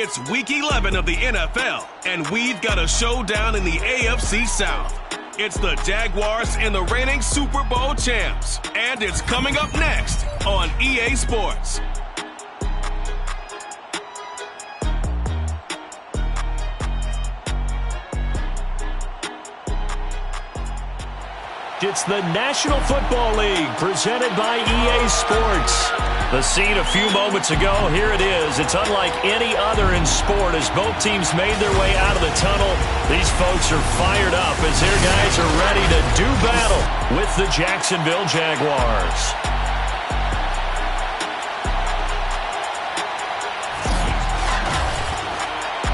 It's Week 11 of the NFL, and we've got a showdown in the AFC South. It's the Jaguars and the reigning Super Bowl champs, and it's coming up next on EA Sports. It's the National Football League presented by EA Sports. The scene a few moments ago, here it is. It's unlike any other in sport as both teams made their way out of the tunnel. These folks are fired up as their guys are ready to do battle with the Jacksonville Jaguars.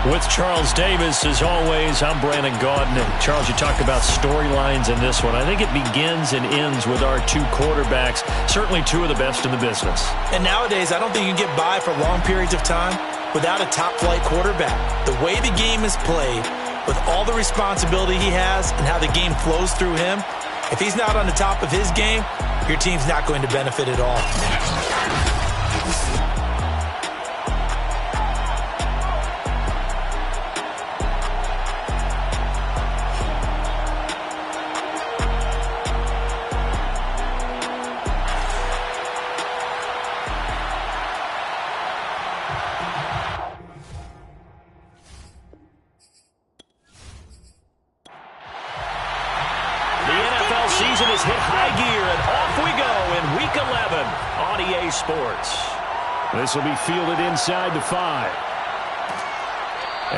With Charles Davis, as always, I'm Brandon Gaudin. And Charles, you talked about storylines in this one. I think it begins and ends with our two quarterbacks, certainly two of the best in the business. And nowadays, I don't think you can get by for long periods of time without a top-flight quarterback. The way the game is played, with all the responsibility he has and how the game flows through him, if he's not on the top of his game, your team's not going to benefit at all. Season has hit high gear, and off we go in Week 11 on EA Sports. This will be fielded inside the 5.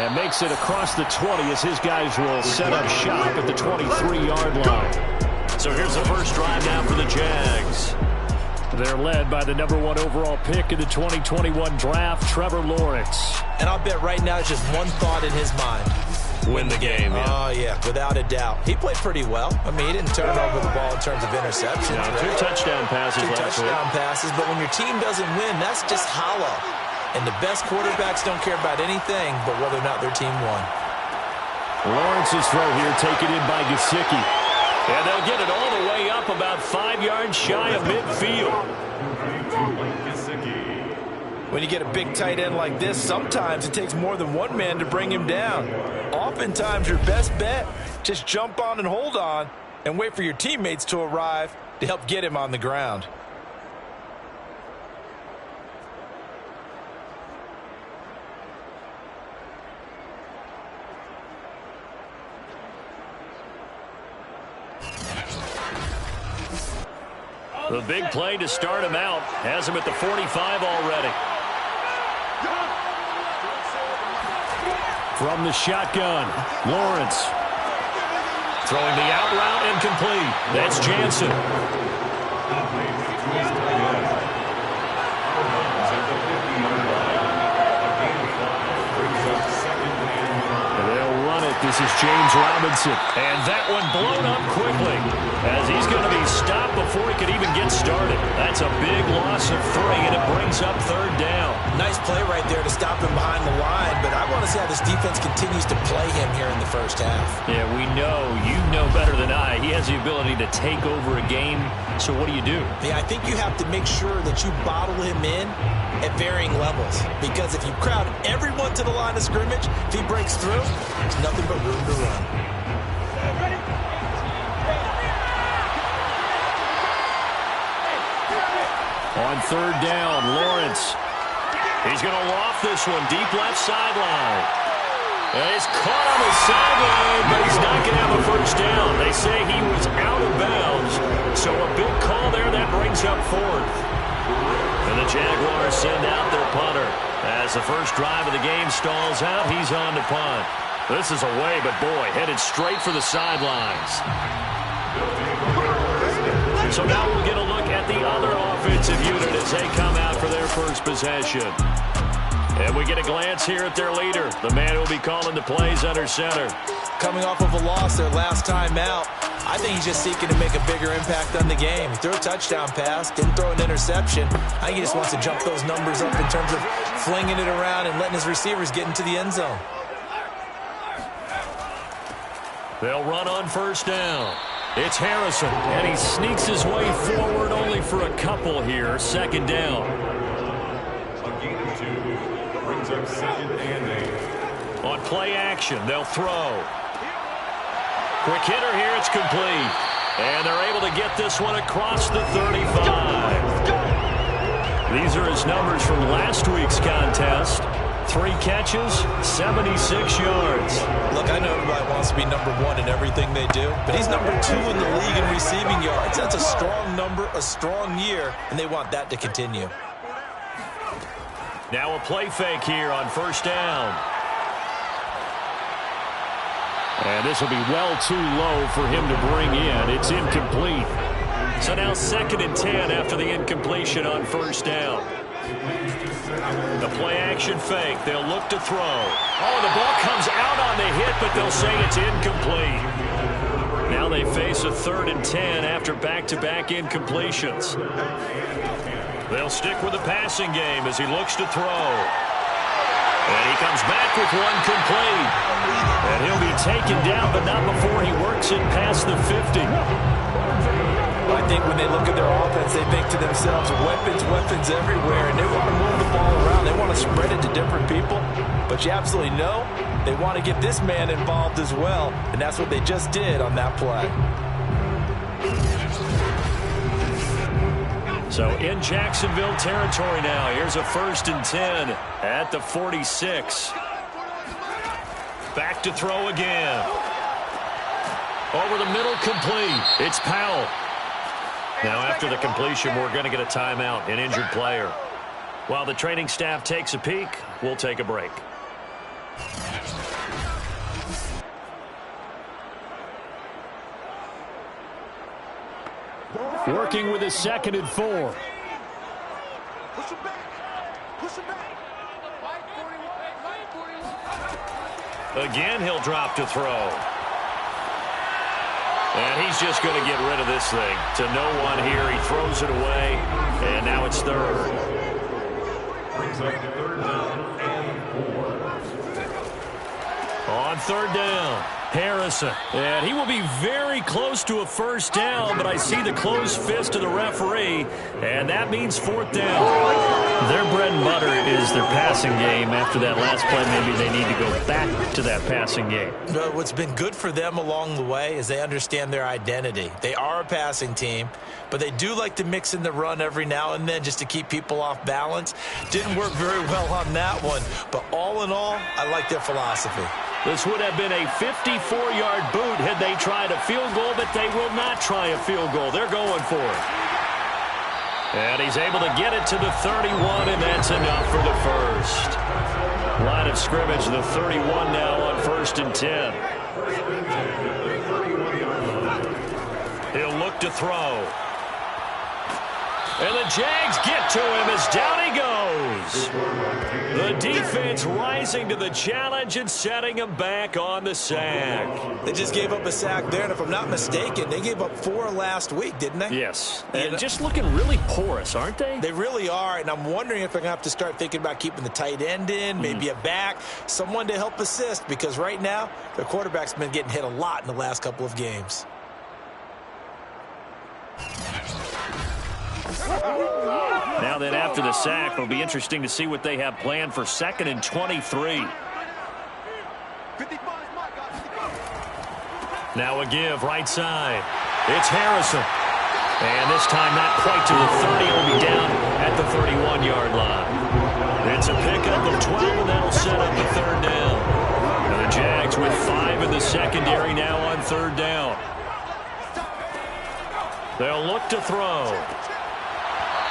And makes it across the 20 as his guys will set up shop at the 23-yard line. So here's the first drive now for the Jags. They're led by the #1 overall pick in the 2021 draft, Trevor Lawrence. And I'll bet right now it's just one thought in his mind. Win the game, yeah. Oh, yeah, without a doubt. He played pretty well. I mean, he didn't turn over the ball in terms of interceptions. No, 2 touchdown passes last week. 2 touchdown passes, but when your team doesn't win, that's just hollow. And the best quarterbacks don't care about anything but whether or not their team won. Lawrence's throw here taken in by Gesicki. And they'll get it all the way up about 5 yards shy of midfield. When you get a big tight end like this, sometimes it takes more than one man to bring him down. Oftentimes, your best bet, just jump on and hold on and wait for your teammates to arrive to help get him on the ground. The big play to start him out has him at the 45 already. From the shotgun, Lawrence. Throwing the out route incomplete. That's Jansen. They'll run it. This is James Robinson. And that one blown up quickly as he's going to be stopped before he could even get started. That's a big loss of 3, and it brings up 3rd down. Nice play right there to stop him behind the line, but I want to see how this defense continues to play him here in the first half. Yeah, we know. You know better than I. He has the ability to take over a game, so what do you do? Yeah, I think you have to make sure that you bottle him in at varying levels, because if you crowd everyone to the line of scrimmage, if he breaks through, there's nothing but room to run. On 3rd down, Lawrence. He's going to loft this one deep left sideline. And he's caught on the sideline, but he's not going to have a first down. They say he was out of bounds. So a big call there, that brings up 4th. And the Jaguars send out their punter. As the first drive of the game stalls out, he's on to punt. This is away, but boy, headed straight for the sidelines. So now we'll get a look at the other offensive unit as they come out for their first possession. And we get a glance here at their leader, the man who will be calling the plays under center. Coming off of a loss their last time out, I think he's just seeking to make a bigger impact on the game. He threw a touchdown pass, didn't throw an interception. I think he just wants to jump those numbers up in terms of flinging it around and letting his receivers get into the end zone. They'll run on 1st down. It's Harrison, and he sneaks his way forward only for a couple here. 2nd down. A gain of 2 brings up 2nd and On play action, they'll throw. Quick hitter here, it's complete. And they're able to get this one across the 35. These are his numbers from last week's contest. 3 catches, 76 yards. Look, I know everybody wants to be number 1 in everything they do, but he's number 2 in the league in receiving yards. That's a strong number, a strong year, and they want that to continue. Now a play fake here on first down. And this will be well too low for him to bring in. It's incomplete. So now 2nd and 10 after the incompletion on first down. The play action fake. They'll look to throw. Oh, the ball comes out on the hit, but they'll say it's incomplete. Now they face a 3rd and 10 after back-to-back incompletions. They'll stick with the passing game as he looks to throw. And he comes back with one complete. And he'll be taken down, but not before he works it past the 50. I think when they look at their offense, they think to themselves, weapons everywhere, and they want to move the ball around. They want to spread it to different people. But you absolutely know they want to get this man involved as well, and that's what they just did on that play. So in Jacksonville territory now. Here's a 1st and 10 at the 46. Back to throw again. Over the middle, complete. It's Powell. Now after the completion, we're going to get a timeout, an injured player. While the training staff takes a peek, we'll take a break. Working with his 2nd and 4. Again, he'll drop to throw. And he's just going to get rid of this thing. To no one here. He throws it away. And now it's 3rd. On 3rd down, Harrison. And he will be very close to a 1st down, but I see the closed fist of the referee, and that means 4th down. Their bread and butter is their passing game. After that last play, maybe they need to go back to that passing game. But what's been good for them along the way is they understand their identity. They are a passing team, but they do like to mix in the run every now and then just to keep people off balance. Didn't work very well on that one, but all in all, I like their philosophy. This would have been a 54-yard boot had they tried a field goal, but they will not try a field goal. They're going for it. And he's able to get it to the 31, and that's enough for the first. Line of scrimmage, the 31 now on 1st and 10. He'll look to throw. And the Jags get to him as down he goes. The defense rising to the challenge and setting him back on the sack. They just gave up a sack there, and if I'm not mistaken, they gave up 4 last week, didn't they? Yes. And just looking really porous, aren't they? They really are, and I'm wondering if they're going to have to start thinking about keeping the tight end in, maybe a back, someone to help assist, because right now, their quarterback's been getting hit a lot in the last couple of games. Now then, after the sack, it'll be interesting to see what they have planned for 2nd and 23. Now a give, right side. It's Harrison. And this time not quite to the 30. He'll be down at the 31-yard line. It's a pickup of 12, and that'll set up the 3rd down. And the Jags with 5 in the secondary now on 3rd down. They'll look to throw.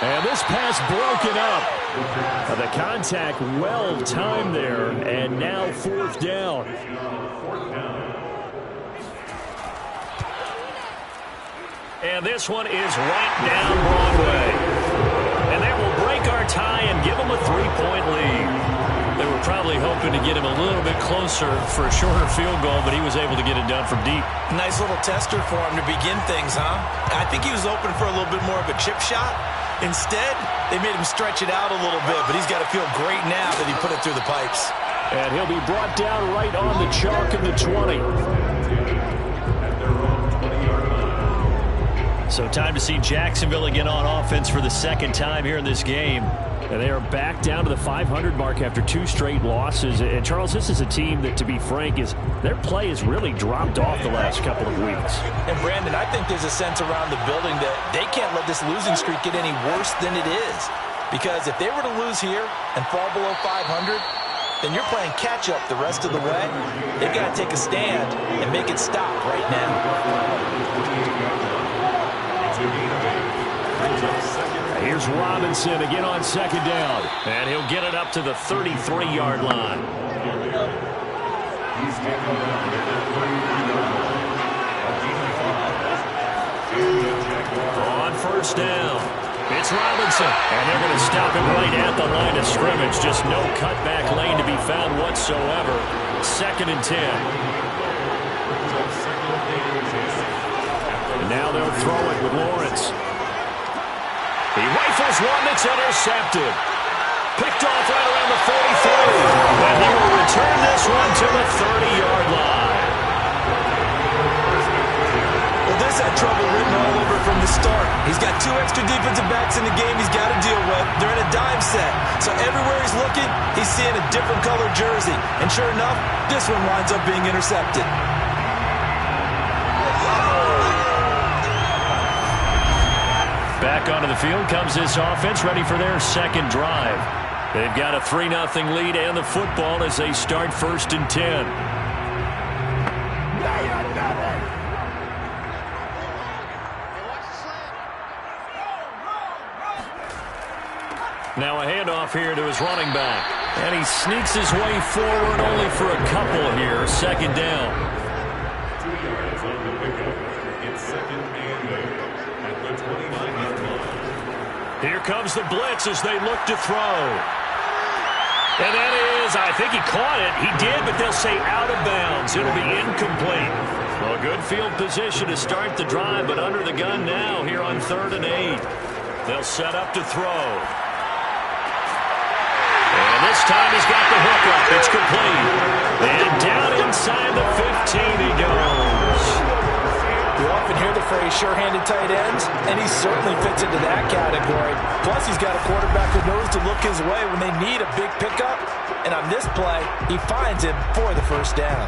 And this pass broken up. The contact well timed there, and now 4th down. And this one is right down Broadway. And that will break our tie and give them a 3-point lead. They were probably hoping to get him a little bit closer for a shorter field goal, but he was able to get it done from deep. Nice little tester for him to begin things, huh? I think he was open for a little bit more of a chip shot. Instead, they made him stretch it out a little bit, but he's got to feel great now that he put it through the pipes. And he'll be brought down right on the chalk of the 20. So time to see Jacksonville again on offense for the 2nd time here in this game. And they are back down to the 500 mark after 2 straight losses. And, Charles, this is a team that, to be frank, their play has really dropped off the last couple of weeks. And, Brandon, I think there's a sense around the building that they can't let this losing streak get any worse than it is. Because if they were to lose here and fall below 500, then you're playing catch-up the rest of the way. They've got to take a stand and make it stop right now. Here's Robinson again on second down. And he'll get it up to the 33-yard line. On first down, it's Robinson. And they're going to stop him right at the line of scrimmage. Just no cutback lane to be found whatsoever. 2nd and 10. And now they'll throw it with Lawrence. He rifles one that's intercepted. Picked off right around the 43. And he will return this one to the 30-yard line. Well, this had trouble written all over from the start. He's got 2 extra defensive backs in the game he's got to deal with. They're in a dime set. So everywhere he's looking, he's seeing a different color jersey. And sure enough, this one winds up being intercepted. Back onto the field comes this offense, ready for their second drive. They've got a 3-0 lead and the football as they start 1st and 10. Now a handoff here to his running back. And he sneaks his way forward only for a couple here. 2nd down. Here comes the blitz as they look to throw. And that is, I think he caught it. He did, but they'll say out of bounds. It'll be incomplete. Well, good field position to start the drive, but under the gun now here on 3rd and 8. They'll set up to throw. And this time he's got the hook up. It's complete. And down inside the 15 he goes. You often hear the phrase sure-handed tight ends, and he certainly fits into that category. Plus, he's got a quarterback who knows to look his way when they need a big pickup. And on this play, he finds him for the 1st down.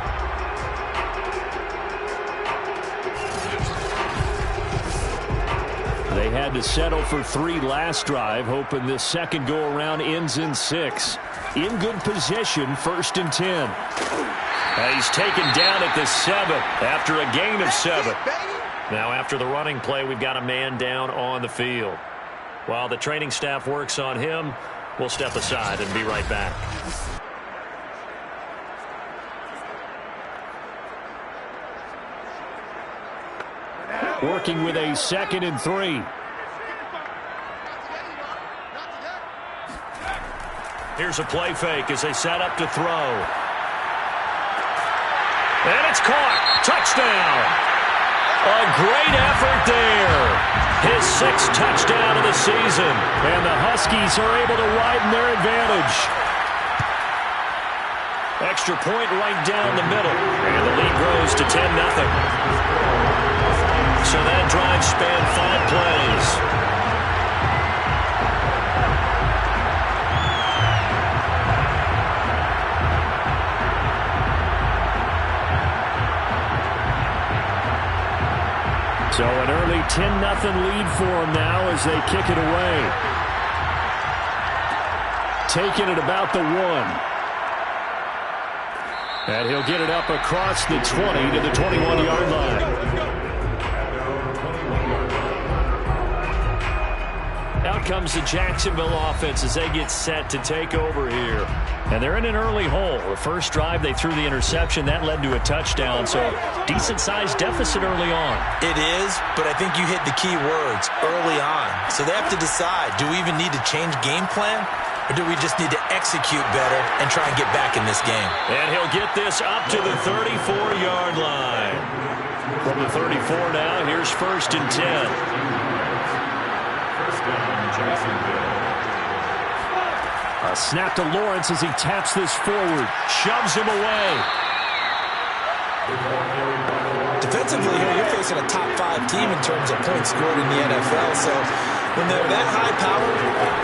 They had to settle for 3 last drive, hoping this second go-around ends in 6. In good position, 1st and 10. He's taken down at the 7 after a gain of 7. Now after the running play, we've got a man down on the field. While the training staff works on him, we'll step aside and be right back. Working with a 2nd and 3. Here's a play fake as they set up to throw. And it's caught. Touchdown. A great effort there. His 6th touchdown of the season. And the Huskies are able to widen their advantage. Extra point right down the middle. And the lead grows to 10-0. So that drive spanned 5 plays. So an early 10-0 lead for them now as they kick it away. Taking it about the 1. And he'll get it up across the 20 to the 21-yard line. Out comes the Jacksonville offense as they get set to take over here. And they're in an early hole. The first drive, they threw the interception. That led to a touchdown. So decent-sized deficit early on. It is, but I think you hit the key words, early on. So they have to decide, do we even need to change game plan? Or do we just need to execute better and try and get back in this game? And he'll get this up to the 34-yard line. From the 34 now, here's 1st and 10. A snap to Lawrence as he taps this forward. Shoves him away. Defensively here, you're facing a top 5 team in terms of points scored in the NFL, so When they're that high power,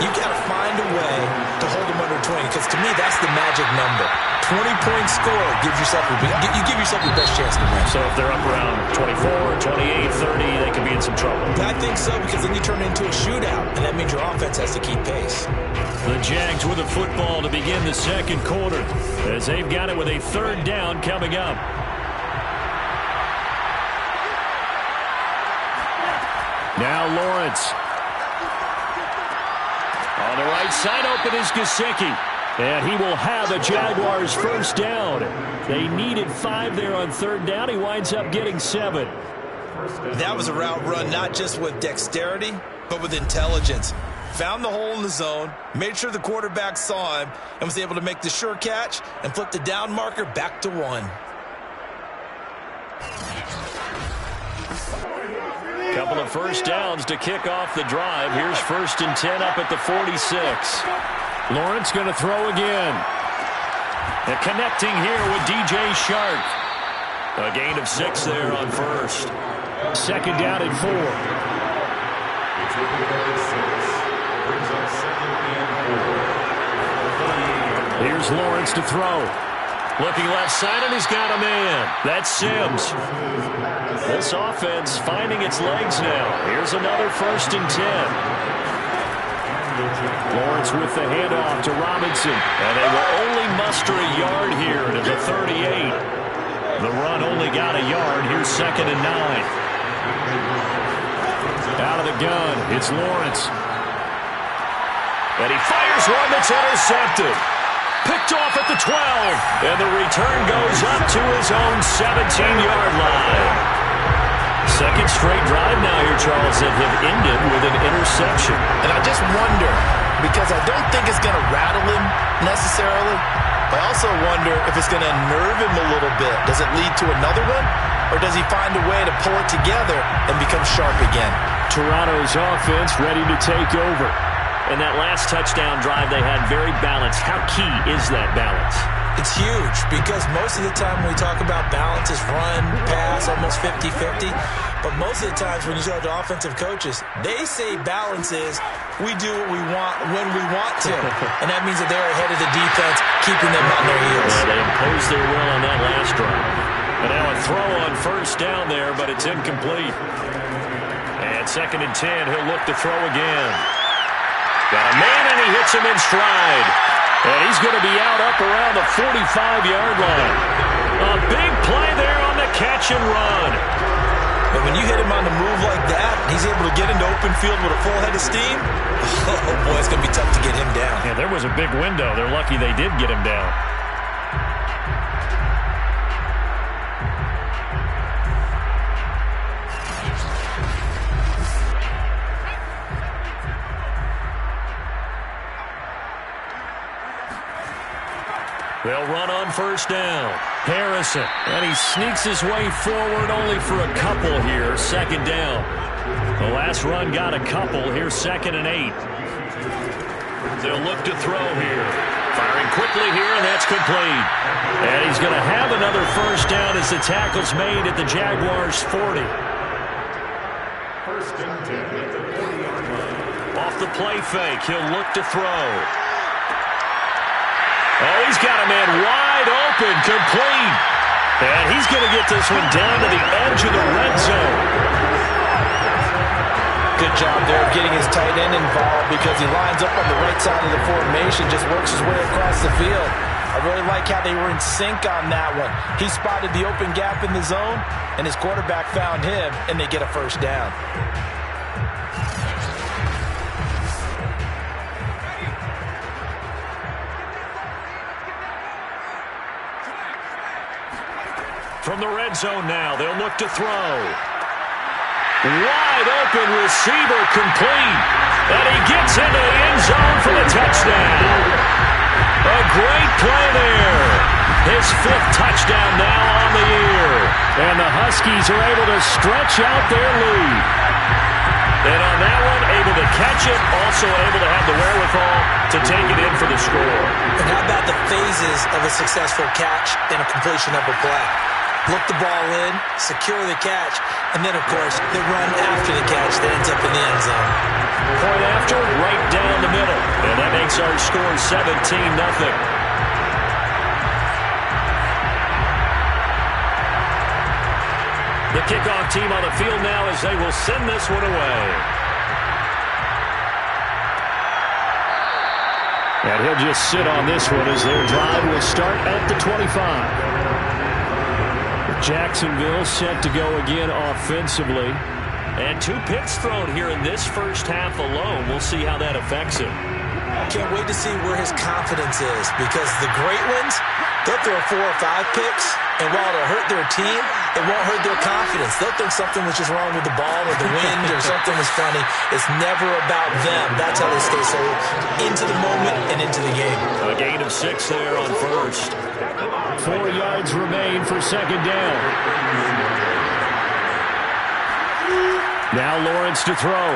you got to find a way to hold them under 20, because to me, that's the magic number. 20-point score gives yourself you give yourself your best chance to win. So if they're up around 24, 28, 30, they could be in some trouble. I think so, because then you turn it into a shootout, and that means your offense has to keep pace. The Jags with a football to begin the second quarter, as they've got it with a third down coming up. Now Lawrence. On the right side, open is Gesicki. And he will have the Jaguars first down. They needed 5 there on third down. He winds up getting 7. That was a route run not just with dexterity, but with intelligence. Found the hole in the zone, made sure the quarterback saw him, and was able to make the sure catch and flip the down marker back to 1. Couple of first downs to kick off the drive. Here's 1st and 10 up at the 46. Lawrence going to throw again. And connecting here with DJ Shark. A gain of 6 there on first. Second down at 4. Here's Lawrence to throw. Looking left side, and he's got a man. That's Sims. This offense finding its legs now. Here's another 1st and 10. Lawrence with the handoff to Robinson. And they will only muster a yard here. It is a 38. The run only got a yard. Here's 2nd and 9. Out of the gun, it's Lawrence. And he fires one that's intercepted. Picked off at the 12. And the return goes up to his own 17-yard line. Second straight drive now here, Charles, that have ended with an interception. And I just wonder, because I don't think it's going to rattle him necessarily, but I also wonder if it's going to nerve him a little bit. Does it lead to another one? Or does he find a way to pull it together and become sharp again? Toronto's offense ready to take over. And that last touchdown drive they had very balanced. How key is that balance? It's huge, because most of the time when we talk about balance is run, pass, almost 50-50. But most of the times when you talk to offensive coaches, they say balance is we do what we want when we want to. And that means that they're ahead of the defense, keeping them on their heels. Yeah, they imposed their will on that last drive. But now a throw on first down there, but it's incomplete. And 2nd and 10, he'll look to throw again. Got a man, and he hits him in stride. And he's going to be out up around the 45-yard line. A big play there on the catch and run. And when you hit him on the move like that, he's able to get into open field with a full head of steam. Oh, boy, it's going to be tough to get him down. Yeah, there was a big window. They're lucky they did get him down. They'll run on first down. Harrison, and he sneaks his way forward only for a couple here. 2nd down. The last run got a couple. Here's 2nd and 8. They'll look to throw here. Firing quickly here, and that's complete. And he's going to have another first down as the tackle's made at the Jaguars' 40. Off the play fake, he'll look to throw. Oh, he's got a man wide open, complete. And he's going to get this one down to the edge of the red zone. Good job there of getting his tight end involved, because he lines up on the right side of the formation, just works his way across the field. I really like how they were in sync on that one. He spotted the open gap in the zone, and his quarterback found him, and they get a first down. From the red zone now, they'll look to throw. Wide open receiver, complete. And he gets into the end zone for the touchdown. A great play there. His 5th touchdown now on the year. And the Huskies are able to stretch out their lead. And on that one, able to catch it, also able to have the wherewithal to take it in for the score. And how about the phases of a successful catch and a completion of a play? look the ball in, secure the catch, and then, of course, the run after the catch that ends up in the end zone. Point after, right down the middle. And that makes our score 17-0. The kickoff team on the field now as they will send this one away. And he'll just sit on this one as their drive will start at the 25. Jacksonville set to go again offensively. And 2 picks thrown here in this first half alone. We'll see how that affects him. Can't wait to see where his confidence is, because the great ones, they'll throw 4 or 5 picks, and while it'll hurt their team, it won't hurt their confidence. They'll think something was just wrong with the ball or the wind or something was funny. It's never about them. That's how they stay so into the moment and into the game. A gain of 6 there on first. 4 yards remain for second down. Now Lawrence to throw.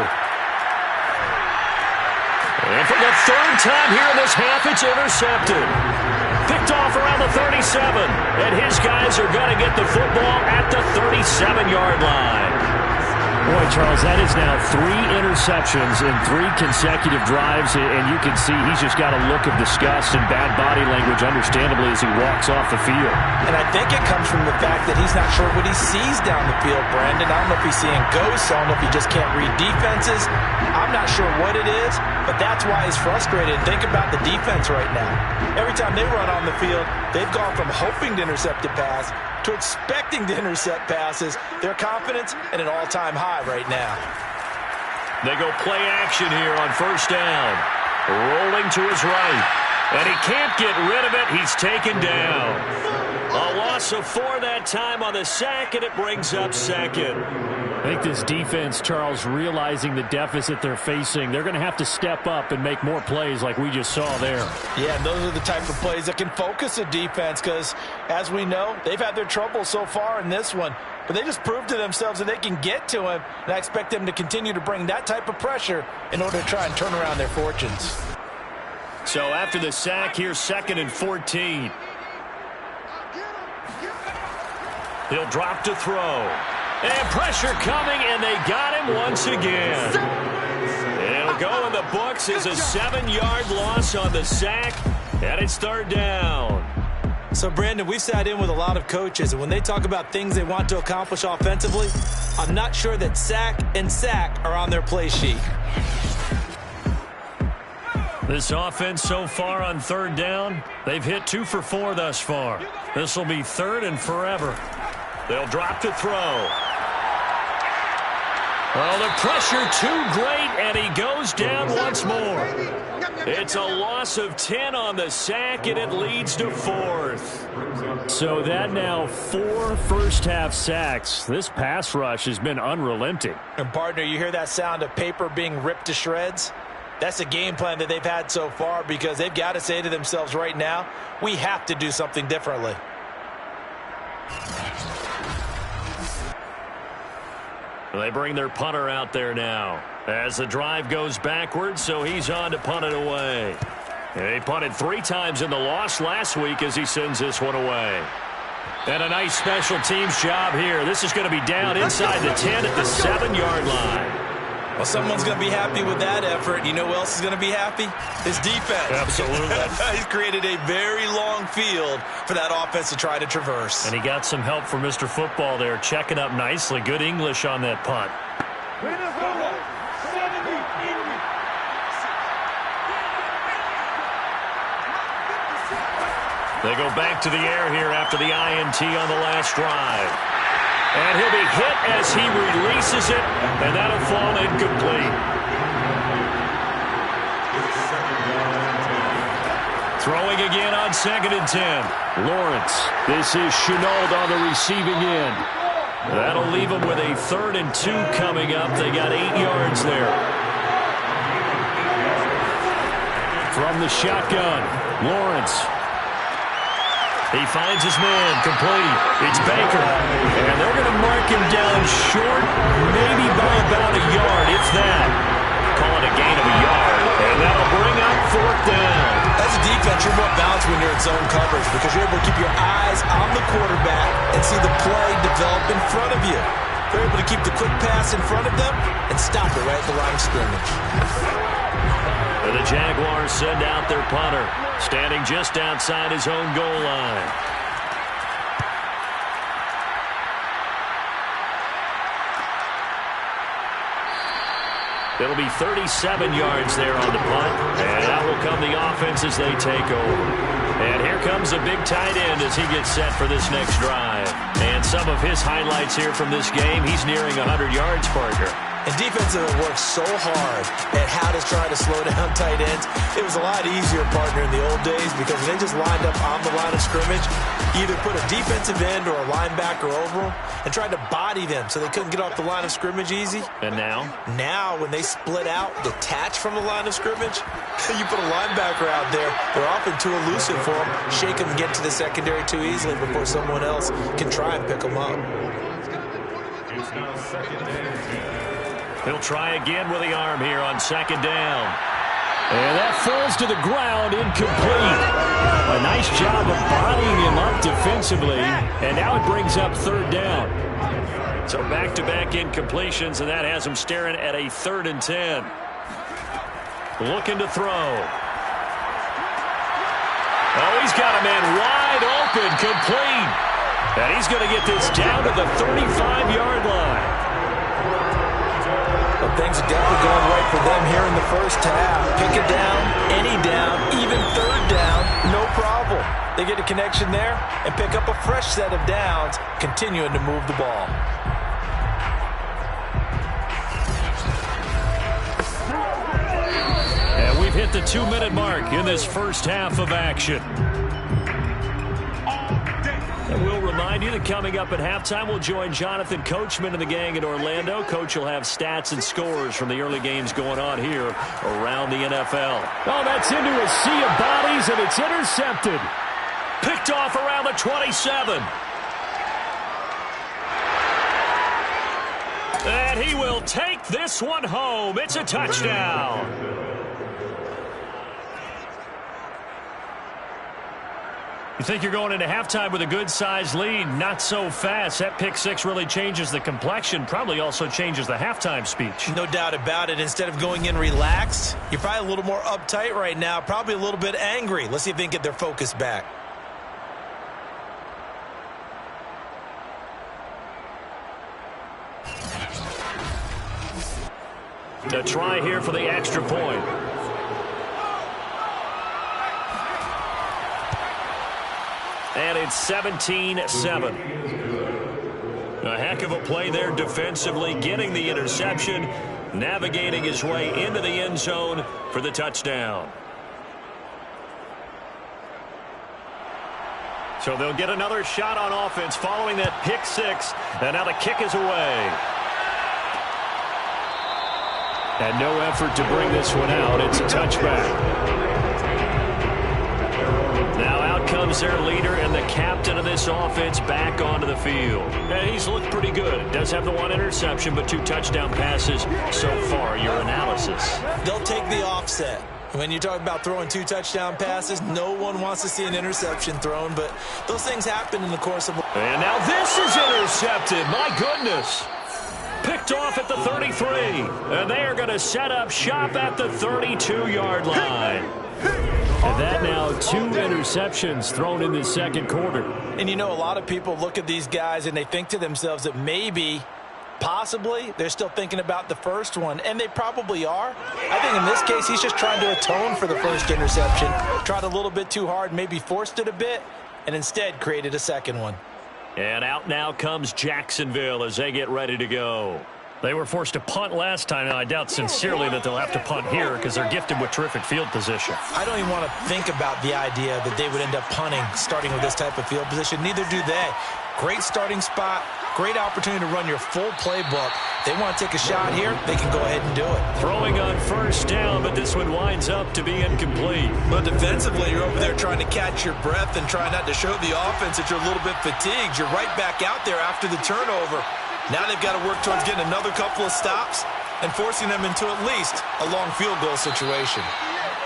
And for the 3rd time here in this half, it's intercepted. Picked off around the 37. And his guys are going to get the football at the 37-yard line. Boy, Charles, that is now 3 interceptions in 3 consecutive drives, and you can see he's just got a look of disgust and bad body language, understandably, as he walks off the field. And I think it comes from the fact that he's not sure what he sees down the field, Brandon. I don't know if he's seeing ghosts. I don't know if he just can't read defenses. I'm not sure what it is, but that's why he's frustrated. Think about the defense right now. Every time they run on the field, they've gone from hoping to intercept a pass to expecting to intercept passes. Their confidence at an all-time high right now. They go play action here on first down. Rolling to his right. And he can't get rid of it. He's taken down. A loss of 4 that time on the sack, and it brings up second. I think this defense, Charles, realizing the deficit they're facing, they're going to have to step up and make more plays like we just saw there. Yeah, those are the type of plays that can focus a defense because, as we know, they've had their trouble so far in this one. But they just proved to themselves that they can get to him, and I expect them to continue to bring that type of pressure in order to try and turn around their fortunes. So after the sack, here's 2nd and 14. He'll drop to throw. And pressure coming, and they got him once again. It'll go in the books as a 7-yard loss on the sack, and it's 3rd down. So, Brandon, we've sat in with a lot of coaches, and when they talk about things they want to accomplish offensively, I'm not sure that sack and sack are on their play sheet. This offense so far on 3rd down, they've hit 2 for 4 thus far. This will be 3rd and forever. They'll drop to throw. Well, the pressure too great, and he goes down once more. It's a loss of 10 on the sack, and it leads to 4th. So that now 4 first-half sacks. This pass rush has been unrelenting. And, partner, you hear that sound of paper being ripped to shreds? That's the game plan that they've had so far, because they've got to say to themselves right now, we have to do something differently. They bring their punter out there now as the drive goes backwards, so he's on to punt it away. He punted 3 times in the loss last week as he sends this one away. And a nice special teams job here. This is going to be down inside the 10 at the 7-yard line. Well, someone's going to be happy with that effort. You know who else is going to be happy? His defense. Absolutely. He's created a very long field for that offense to try to traverse. And he got some help from Mr. Football there, checking up nicely. Good English on that punt. They go back to the air here after the INT on the last drive. And he'll be hit as he releases it, and that'll fall incomplete. Throwing again on 2nd and 10. Lawrence. This is Chenault on the receiving end. That'll leave them with a 3rd and 2 coming up. They got 8 yards there. From the shotgun, Lawrence. He finds his man, complete. It's Baker. And they're going to mark him down short, maybe by about a yard, if that. Call it a gain of a yard, and that'll bring up 4th down. As a defense, defense, you're more balanced when you're in zone coverage because you're able to keep your eyes on the quarterback and see the play develop in front of you. They're able to keep the quick pass in front of them and stop it right at the line of scrimmage. And the Jaguars send out their punter, standing just outside his own goal line. It'll be 37 yards there on the punt, and out will come the offense as they take over. And here comes a big tight end as he gets set for this next drive. And some of his highlights here from this game, he's nearing 100 yards, partner. And defensively worked so hard at how to try to slow down tight ends. It was a lot easier, partner, in the old days because they just lined up on the line of scrimmage, either put a defensive end or a linebacker over them and tried to body them so they couldn't get off the line of scrimmage easy. And now? Now, when they split out, detach from the line of scrimmage, you put a linebacker out there, they're often too elusive for them, shake them and get to the secondary too easily before someone else can try and pick them up. He'll try again with the arm here on second down. And that falls to the ground, incomplete. A nice job of bodying him up defensively, and now it brings up third down. So back-to-back incompletions, and that has him staring at a 3rd and 10. Looking to throw. Oh, he's got a man wide open, complete. And he's going to get this down to the 35-yard line. Well, things are definitely going right for them here in the first half. Pick it down, any down, even third down, no problem. They get a connection there and pick up a fresh set of downs, continuing to move the ball. And we've hit the 2-minute mark in this first half of action. And we'll remind you that coming up at halftime, we'll join Jonathan Coachman and the gang in Orlando. Coach will have stats and scores from the early games going on here around the NFL. Oh, that's into a sea of bodies, and it's intercepted. Picked off around the 27. And he will take this one home. It's a touchdown. You think you're going into halftime with a good-sized lead? Not so fast. That pick six really changes the complexion, probably also changes the halftime speech. No doubt about it. Instead of going in relaxed, you're probably a little more uptight right now, probably a little bit angry. Let's see if they can get their focus back. To try here for the extra point. And it's 17-7. A heck of a play there defensively, getting the interception, navigating his way into the end zone for the touchdown. So they'll get another shot on offense following that pick six, and now the kick is away. And no effort to bring this one out. It's a touchback. Now out comes their leader and the captain of this offense back onto the field. And he's looked pretty good. Does have the one interception, but 2 touchdown passes so far. Your analysis? They'll take the offset. When you talk about throwing 2 touchdown passes, no one wants to see an interception thrown, but those things happen in the course of... And now this is intercepted. My goodness. Picked off at the 33. And they are going to set up shop at the 32-yard line. And that now 2 interceptions thrown in the second quarter. And you know, a lot of people look at these guys and they think to themselves that maybe, possibly, they're still thinking about the first one. And they probably are. I think in this case, he's just trying to atone for the first interception. Tried a little bit too hard, maybe forced it a bit, and instead created a second one. And out now comes Jacksonville as they get ready to go. They were forced to punt last time, and I doubt sincerely that they'll have to punt here because they're gifted with terrific field position. I don't even want to think about the idea that they would end up punting starting with this type of field position. Neither do they. Great starting spot, great opportunity to run your full playbook. They want to take a shot here, they can go ahead and do it. Throwing on first down, but this one winds up to be incomplete. But defensively, you're over there trying to catch your breath and try not to show the offense that you're a little bit fatigued. You're right back out there after the turnover. Now they've got to work towards getting another couple of stops and forcing them into at least a long field goal situation.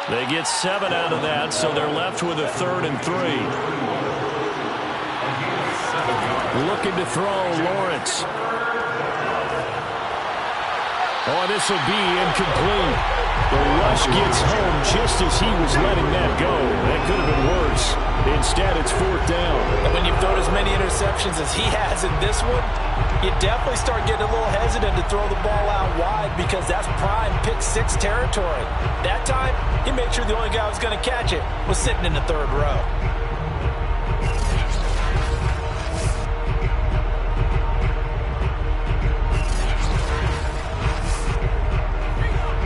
They get 7 out of that, so they're left with a 3rd and 3. Looking to throw, Lawrence. Oh, this will be incomplete. The rush gets home just as he was letting that go. That could have been worse. Instead, it's 4th down. And when you've thrown as many interceptions as he has in this one, you definitely start getting a little hesitant to throw the ball out wide because that's prime pick 6 territory. That time, he made sure the only guy who was going to catch it was sitting in the 3rd row.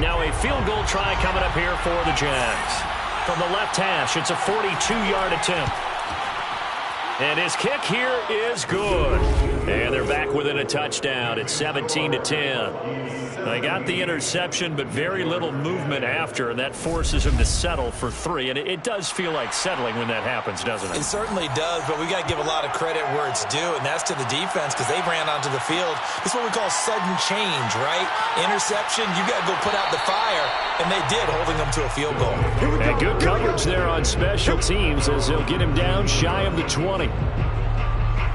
Now a field goal try coming up here for the Jags. From the left hash, it's a 42-yard attempt. And his kick here is good. And they're back within a touchdown. It's 17-10. They got the interception, but very little movement after, and that forces him to settle for 3. And it does feel like settling when that happens, doesn't it? It certainly does, but we got to give a lot of credit where it's due, and that's to the defense because they ran onto the field. It's what we call sudden change, right? Interception, you got to go put out the fire, and they did, holding them to a field goal. And good coverage there on special teams as they'll get him down shy of the 20.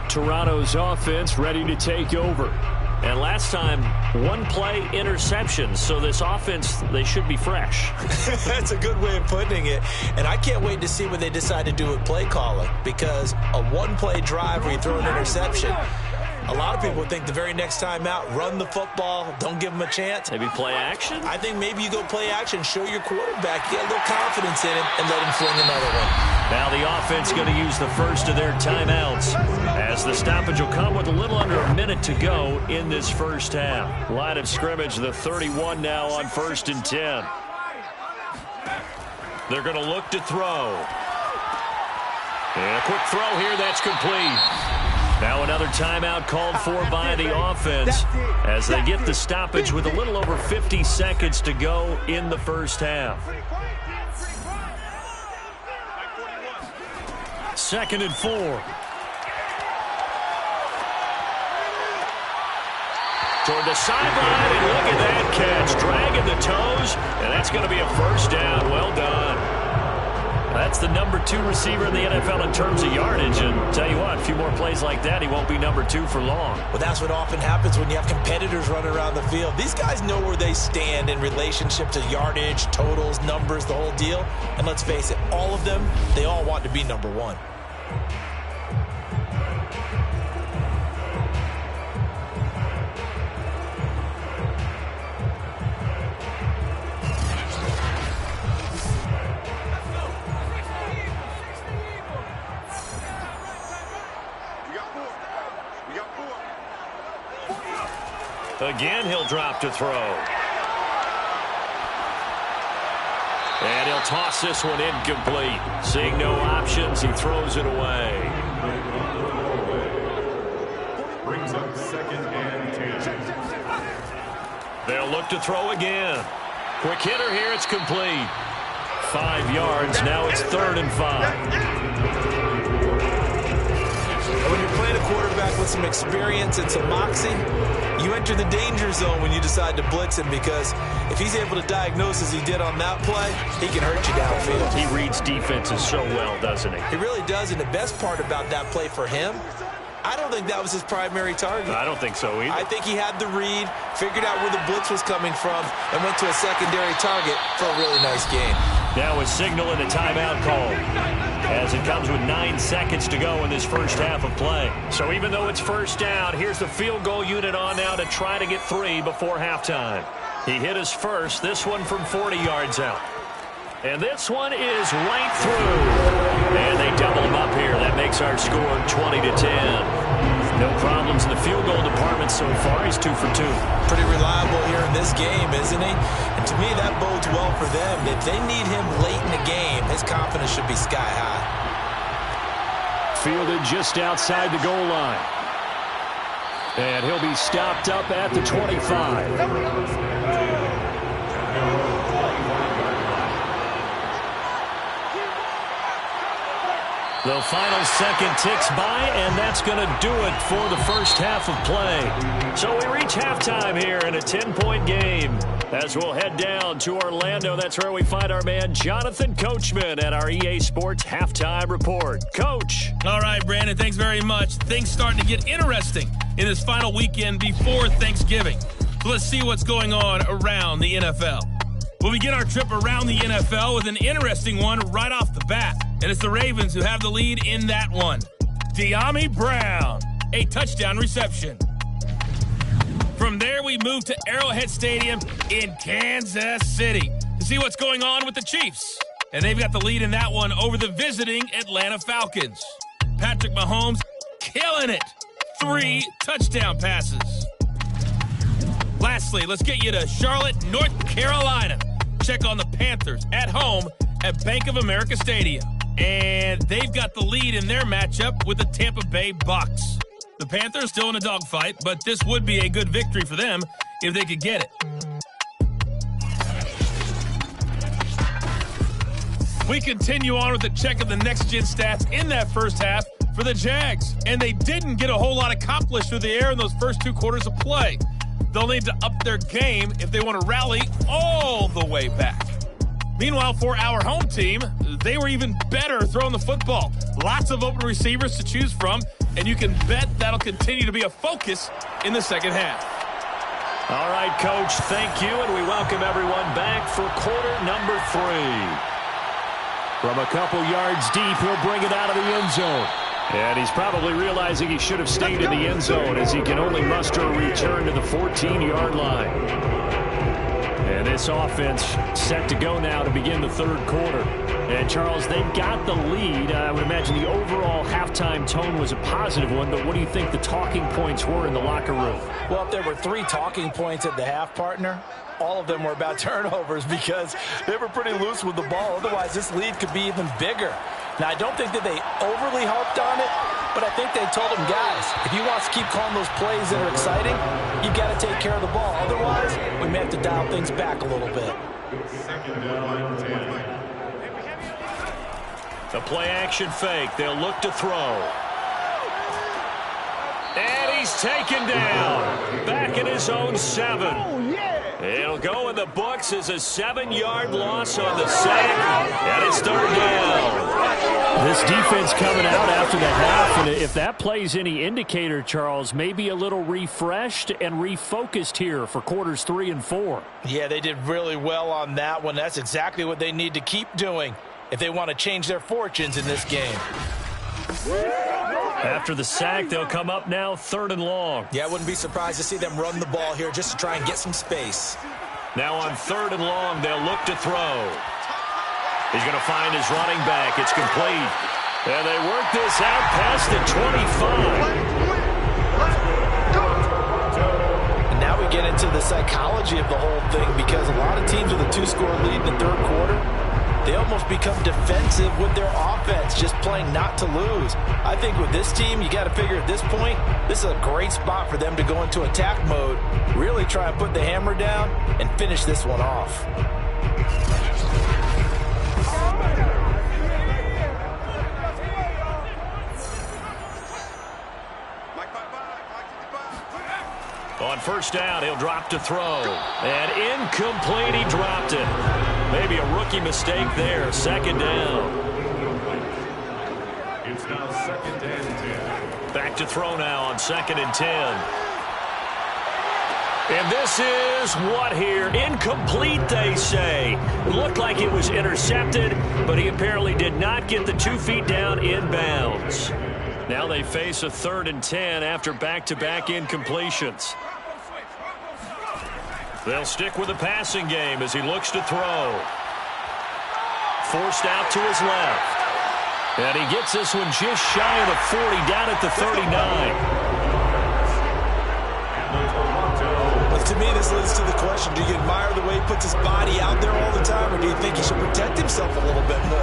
Toronto's offense ready to take over. And last time, 1-play interception. So this offense, they should be fresh. That's a good way of putting it. And I can't wait to see what they decide to do with play calling. Because a 1-play drive where you throw an interception, a lot of people think the very next time out, run the football, don't give them a chance. Maybe play action? I think maybe you go play action, show your quarterback, get a little confidence in him, and let him fling another one. Now the offense going to use the first of their timeouts as the stoppage will come with a little under a minute to go in this first half. Line of scrimmage, the 31 now on 1st and 10. They're going to look to throw. And a quick throw here, that's complete. Now another timeout called for by the offense as they get the stoppage with a little over 50 seconds to go in the first half. 2nd and 4. Toward the sideline, and look at that catch. Dragging the toes, and that's going to be a first down. Well done. That's the number 2 receiver in the NFL in terms of yardage. And tell you what, a few more plays like that, he won't be number 2 for long. Well, that's what often happens when you have competitors running around the field. These guys know where they stand in relationship to yardage, totals, numbers, the whole deal. And let's face it, all of them, they all want to be number 1. Again, he'll drop to throw. And he'll toss this one incomplete. Seeing no options, he throws it away. Brings up 2nd and 10. They'll look to throw again. Quick hitter here, it's complete. 5 yards, now it's 3rd and 5. When you're playing a quarterback with some experience and some moxie, you enter the danger zone when you decide to blitz him because if he's able to diagnose as he did on that play, he can hurt you downfield. He reads defenses so well, doesn't he? He really does, and the best part about that play for him, I don't think that was his primary target. I don't think so either. I think he had the read, figured out where the blitz was coming from, and went to a secondary target for a really nice game. Now a signal and a timeout call as it comes with 9 seconds to go in this first half of play. So even though it's first down, here's the field goal unit on now to try to get 3 before halftime. He hit his first, this one from 40 yards out. And this one is right through. And they double him up here. That makes our score 20-10. No problems in the field goal department so far. He's 2 for 2. Pretty reliable here in this game, isn't he? And to me, that bodes well for them. If they need him late in the game, his confidence should be sky high. Fielded just outside the goal line. And he'll be stopped up at the 25. The final second ticks by, and that's going to do it for the first half of play. So we reach halftime here in a 10-point game. As we'll head down to Orlando, that's where we find our man Jonathan Coachman at our EA Sports Halftime Report. Coach. All right, Brandon, thanks very much. Things starting to get interesting in this final weekend before Thanksgiving. So let's see what's going on around the NFL. We'll begin our trip around the NFL with an interesting one right off the bat. And it's the Ravens who have the lead in that one. De'Ami Brown, a touchdown reception. From there, we move to Arrowhead Stadium in Kansas City to see what's going on with the Chiefs. And they've got the lead in that one over the visiting Atlanta Falcons. Patrick Mahomes killing it. 3 touchdown passes. Lastly, let's get you to Charlotte, North Carolina. Check on the Panthers at home at Bank of America Stadium. And they've got the lead in their matchup with the Tampa Bay Bucks. The Panthers still in a dogfight, but this would be a good victory for them if they could get it. We continue on with the check of the next-gen stats in that first half for the Jags. And they didn't get a whole lot accomplished through the air in those first 2 quarters of play. They'll need to up their game if they want to rally all the way back. Meanwhile, for our home team, they were even better throwing the football. Lots of open receivers to choose from, and you can bet that'll continue to be a focus in the second half. All right, Coach, thank you, and we welcome everyone back for quarter number 3. From a couple yards deep, he'll bring it out of the end zone. And he's probably realizing he should have stayed in the end zone as he can only muster a return to the 14-yard line. And this offense set to go now to begin the third quarter. And, Charles, they've got the lead. I would imagine the overall halftime tone was a positive one, but what do you think the talking points were in the locker room? Well, if there were 3 talking points at the half, partner, all of them were about turnovers because they were pretty loose with the ball. Otherwise, this lead could be even bigger. Now, I don't think that they overly harped on it, but I think they told them, guys, if you want to keep calling those plays that are exciting, you've got to take care of the ball. Otherwise, we may have to dial things back a little bit. The play-action fake. They'll look to throw. And he's taken down. Back in his own 7. It'll go in the books as a 7-yard loss on the sack. And it's 3rd down. This defense coming out after the half, and if that plays any indicator, Charles, maybe a little refreshed and refocused here for quarters 3 and 4. Yeah, they did really well on that one. That's exactly what they need to keep doing if they want to change their fortunes in this game. After the sack, they'll come up now 3rd and long. Yeah, I wouldn't be surprised to see them run the ball here just to try and get some space. Now on 3rd and long, they'll look to throw. He's going to find his running back. It's complete. And they work this out past the 25. And now we get into the psychology of the whole thing because a lot of teams with a 2-score lead in the 3rd quarter, they almost become defensive with their offense, just playing not to lose. I think with this team, you got to figure at this point, this is a great spot for them to go into attack mode, really try and put the hammer down and finish this one off. On 1st down, he'll drop to throw. And incomplete, he dropped it. Maybe a rookie mistake there. 2nd down. It's now 2nd and 10. Back to throw now on 2nd and 10. And this is what here? Incomplete, they say. It looked like it was intercepted, but he apparently did not get the 2 feet down inbounds. Now they face a 3rd and 10 after back-to-back incompletions. They'll stick with the passing game as he looks to throw. Forced out to his left. And he gets this one just shy of the 40, down at the 39. But to me, this leads to the question, do you admire the way he puts his body out there all the time, or do you think he should protect himself a little bit more?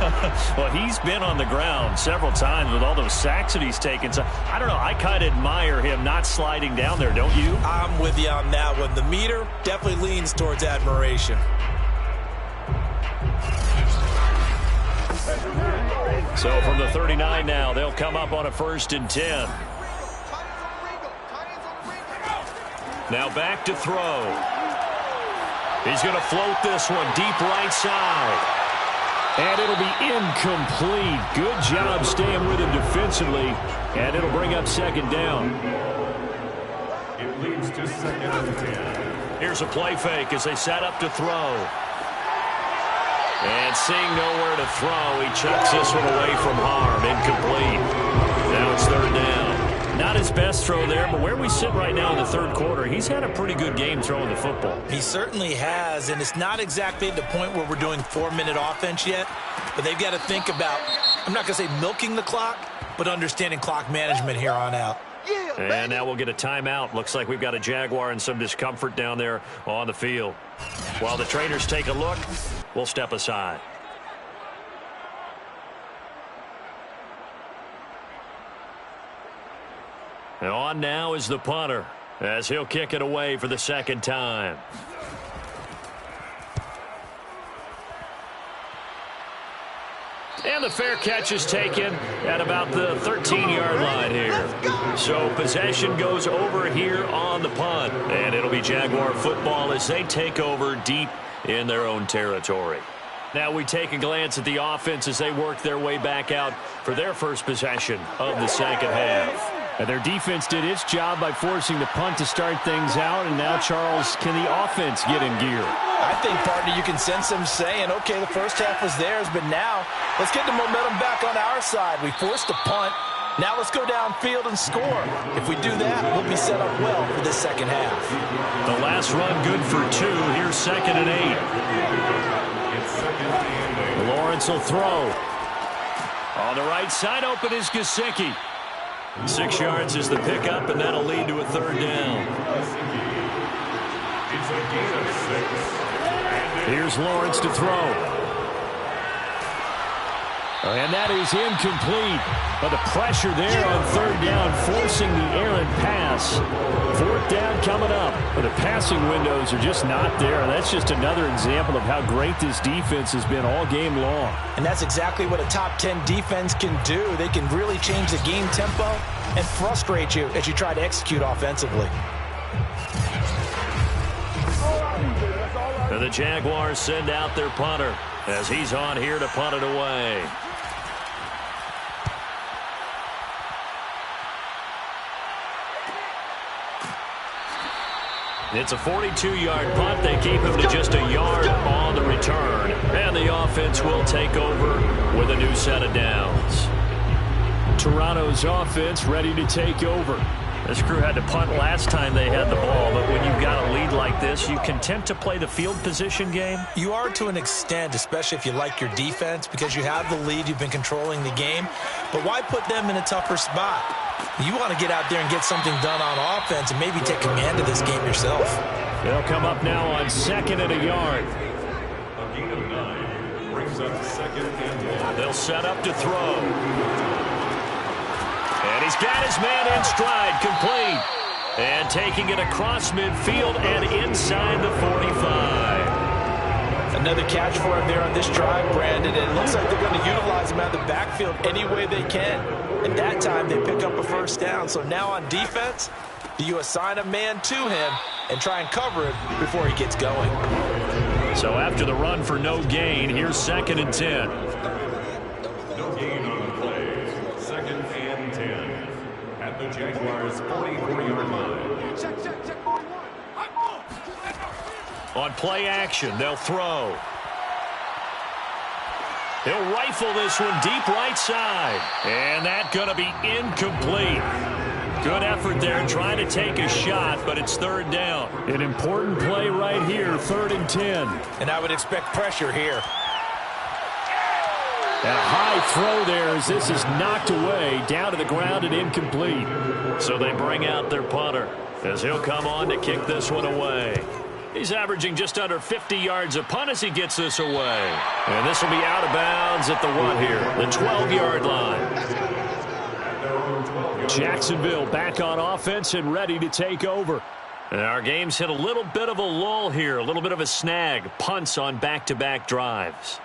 Well, he's been on the ground several times with all those sacks that he's taken. So, I don't know, I kind of admire him not sliding down there, don't you? I'm with you on that one. The meter definitely leans towards admiration. So from the 39 now, they'll come up on a 1st and 10. Now back to throw. He's going to float this one deep right side. And it'll be incomplete. Good job staying with him defensively. And it'll bring up 2nd down. It leads to 2nd and 10. Here's a play fake as they set up to throw. And seeing nowhere to throw, he chucks this one away from harm. Incomplete. Now it's 3rd down. Not his best throw there, but where we sit right now in the 3rd quarter, he's had a pretty good game throwing the football. He certainly has, and it's not exactly at the point where we're doing 4-minute offense yet, but they've got to think about, I'm not going to say milking the clock, but understanding clock management here on out. And now we'll get a timeout. Looks like we've got a Jaguar and some discomfort down there on the field. While the trainers take a look, we'll step aside. And on now is the punter as he'll kick it away for the 2nd time. And the fair catch is taken at about the 13-yard line here. So possession goes over here on the punt. And it'll be Jaguar football as they take over deep in their own territory. Now we take a glance at the offense as they work their way back out for their first possession of the 2nd half. And their defense did its job by forcing the punt to start things out. And now, Charles, can the offense get in gear? I think, partner, you can sense them saying, okay, the first half was theirs, but now let's get the momentum back on our side. We forced a punt. Now let's go downfield and score. If we do that, we'll be set up well for this 2nd half. The last run good for 2. Here's 2nd and 8. Lawrence will throw. On the right side, open is Gesicki. 6 yards is the pickup, and that'll lead to a 3rd down. Here's Lawrence to throw. And that is incomplete. But the pressure there on 3rd down, forcing the errant pass. 4th down coming up. But the passing windows are just not there. And that's just another example of how great this defense has been all game long. And that's exactly what a top 10 defense can do. They can really change the game tempo and frustrate you as you try to execute offensively. And the Jaguars send out their punter as he's on here to punt it away. It's a 42-yard punt. They keep him to just a yard on the return. And the offense will take over with a new set of downs. Toronto's offense ready to take over. This crew had to punt last time they had the ball, but when you've got a lead like this, you content to play the field position game? You are to an extent, especially if you like your defense, because you have the lead, you've been controlling the game. But why put them in a tougher spot? You want to get out there and get something done on offense and maybe take command of this game yourself. They'll come up now on 2nd and a yard. A gain of 9 brings up 2nd and 1. They'll set up to throw. And he's got his man in stride, complete. And taking it across midfield and inside the 45. Another catch for him there on this drive, Brandon. And it looks like they're going to utilize him out of the backfield any way they can. And that time they pick up a 1st down. So now on defense, you assign a man to him and try and cover him before he gets going. So after the run for no gain, here's 2nd and 10. No gain on the play. 2nd and 10. At the Jaguars' 44-yard line. On play action, they'll throw. He'll rifle this one deep right side. And that's going to be incomplete. Good effort there trying to take a shot, but it's 3rd down. An important play right here, 3rd and 10. And I would expect pressure here. And a high throw there as this is knocked away, down to the ground and incomplete. So they bring out their punter as he'll come on to kick this one away. He's averaging just under 50 yards a punt as he gets this away. And this will be out of bounds at the what here? The 12-yard line. Jacksonville back on offense and ready to take over. And our game's hit a little bit of a lull here, a little bit of a snag. Punts on back-to-back drives.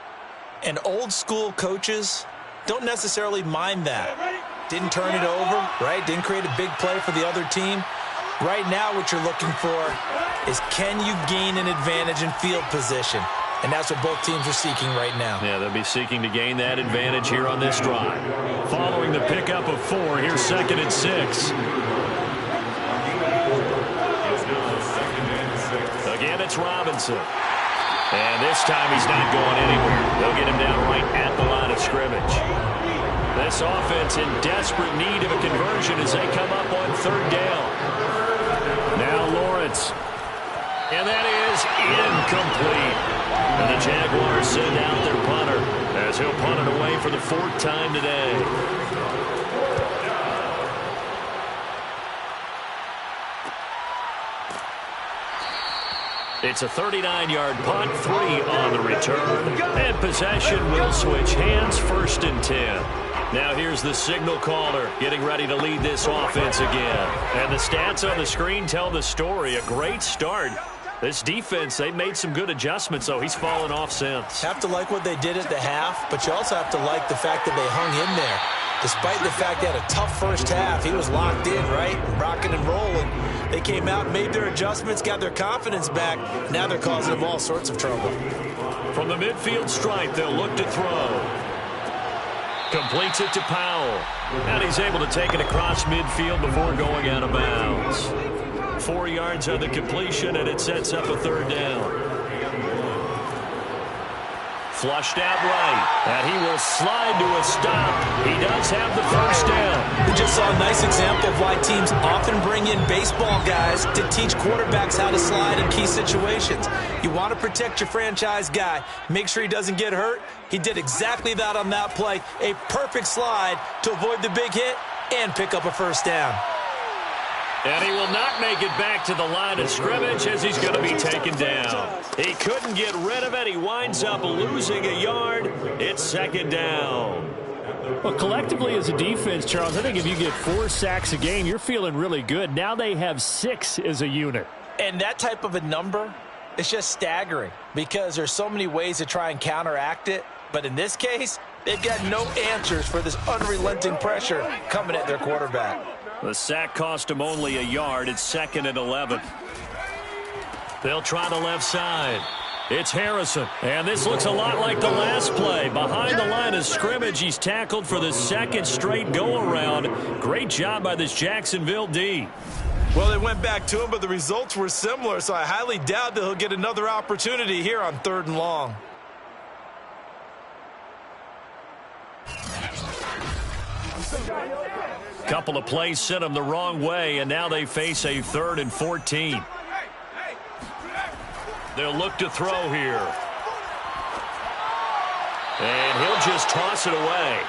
And old school coaches don't necessarily mind that. Didn't turn it over, right? Didn't create a big play for the other team. Right now what you're looking for is, can you gain an advantage in field position? And that's what both teams are seeking right now. Yeah, they'll be seeking to gain that advantage here on this drive. Following the pickup of 4, here's 2nd and 6. Again, it's Robinson. And this time he's not going anywhere. They'll get him down right at the line of scrimmage. This offense in desperate need of a conversion as they come up on 3rd down. Now Lawrence. And that is incomplete. And the Jaguars send out their punter as he'll punt it away for the 4th time today. It's a 39-yard punt, 3 on the return. And possession will switch hands, 1st and 10. Now here's the signal caller getting ready to lead this offense again. And the stats on the screen tell the story. A great start. This defense, they made some good adjustments, so he's fallen off since. Have to like what they did at the half, but you also have to like the fact that they hung in there. Despite the fact they had a tough first half, he was locked in, right? Rocking and rolling. They came out, made their adjustments, got their confidence back. Now they're causing them all sorts of trouble. From the midfield stripe, they'll look to throw. Completes it to Powell. And he's able to take it across midfield before going out of bounds. 4 yards on the completion, and it sets up a 3rd down. Flushed out right, and he will slide to a stop. He does have the 1st down. We just saw a nice example of why teams often bring in baseball guys to teach quarterbacks how to slide in key situations. You want to protect your franchise guy. Make sure he doesn't get hurt. He did exactly that on that play. A perfect slide to avoid the big hit and pick up a 1st down. And he will not make it back to the line of scrimmage as he's going to be taken down. He couldn't get rid of it. He winds up losing a yard. It's 2nd down. Well, collectively as a defense, Charles, I think if you get 4 sacks a game, you're feeling really good. Now they have 6 as a unit. And that type of a number is just staggering because there's so many ways to try and counteract it. But in this case, they've got no answers for this unrelenting pressure coming at their quarterback. The sack cost him only a yard. It's 2nd and 11. They'll try the left side. It's Harrison. And this looks a lot like the last play. Behind the line of scrimmage, he's tackled for the 2nd straight go-around. Great job by this Jacksonville D. Well, they went back to him, but the results were similar, so I highly doubt that he'll get another opportunity here on 3rd and long. Couple of plays sent them the wrong way, and now they face a 3rd and 14. They'll look to throw here. And he'll just toss it away.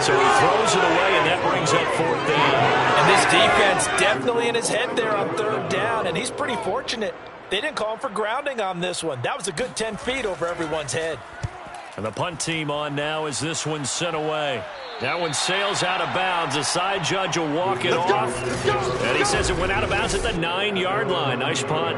So he throws it away, and that brings up 4th down. And this defense definitely in his head there on 3rd down, and he's pretty fortunate. They didn't call him for grounding on this one. That was a good 10 feet over everyone's head. And the punt team on now as this one's sent away. That one sails out of bounds. The side judge will walk it off. And he says it went out of bounds at the 9-yard line. Nice punt.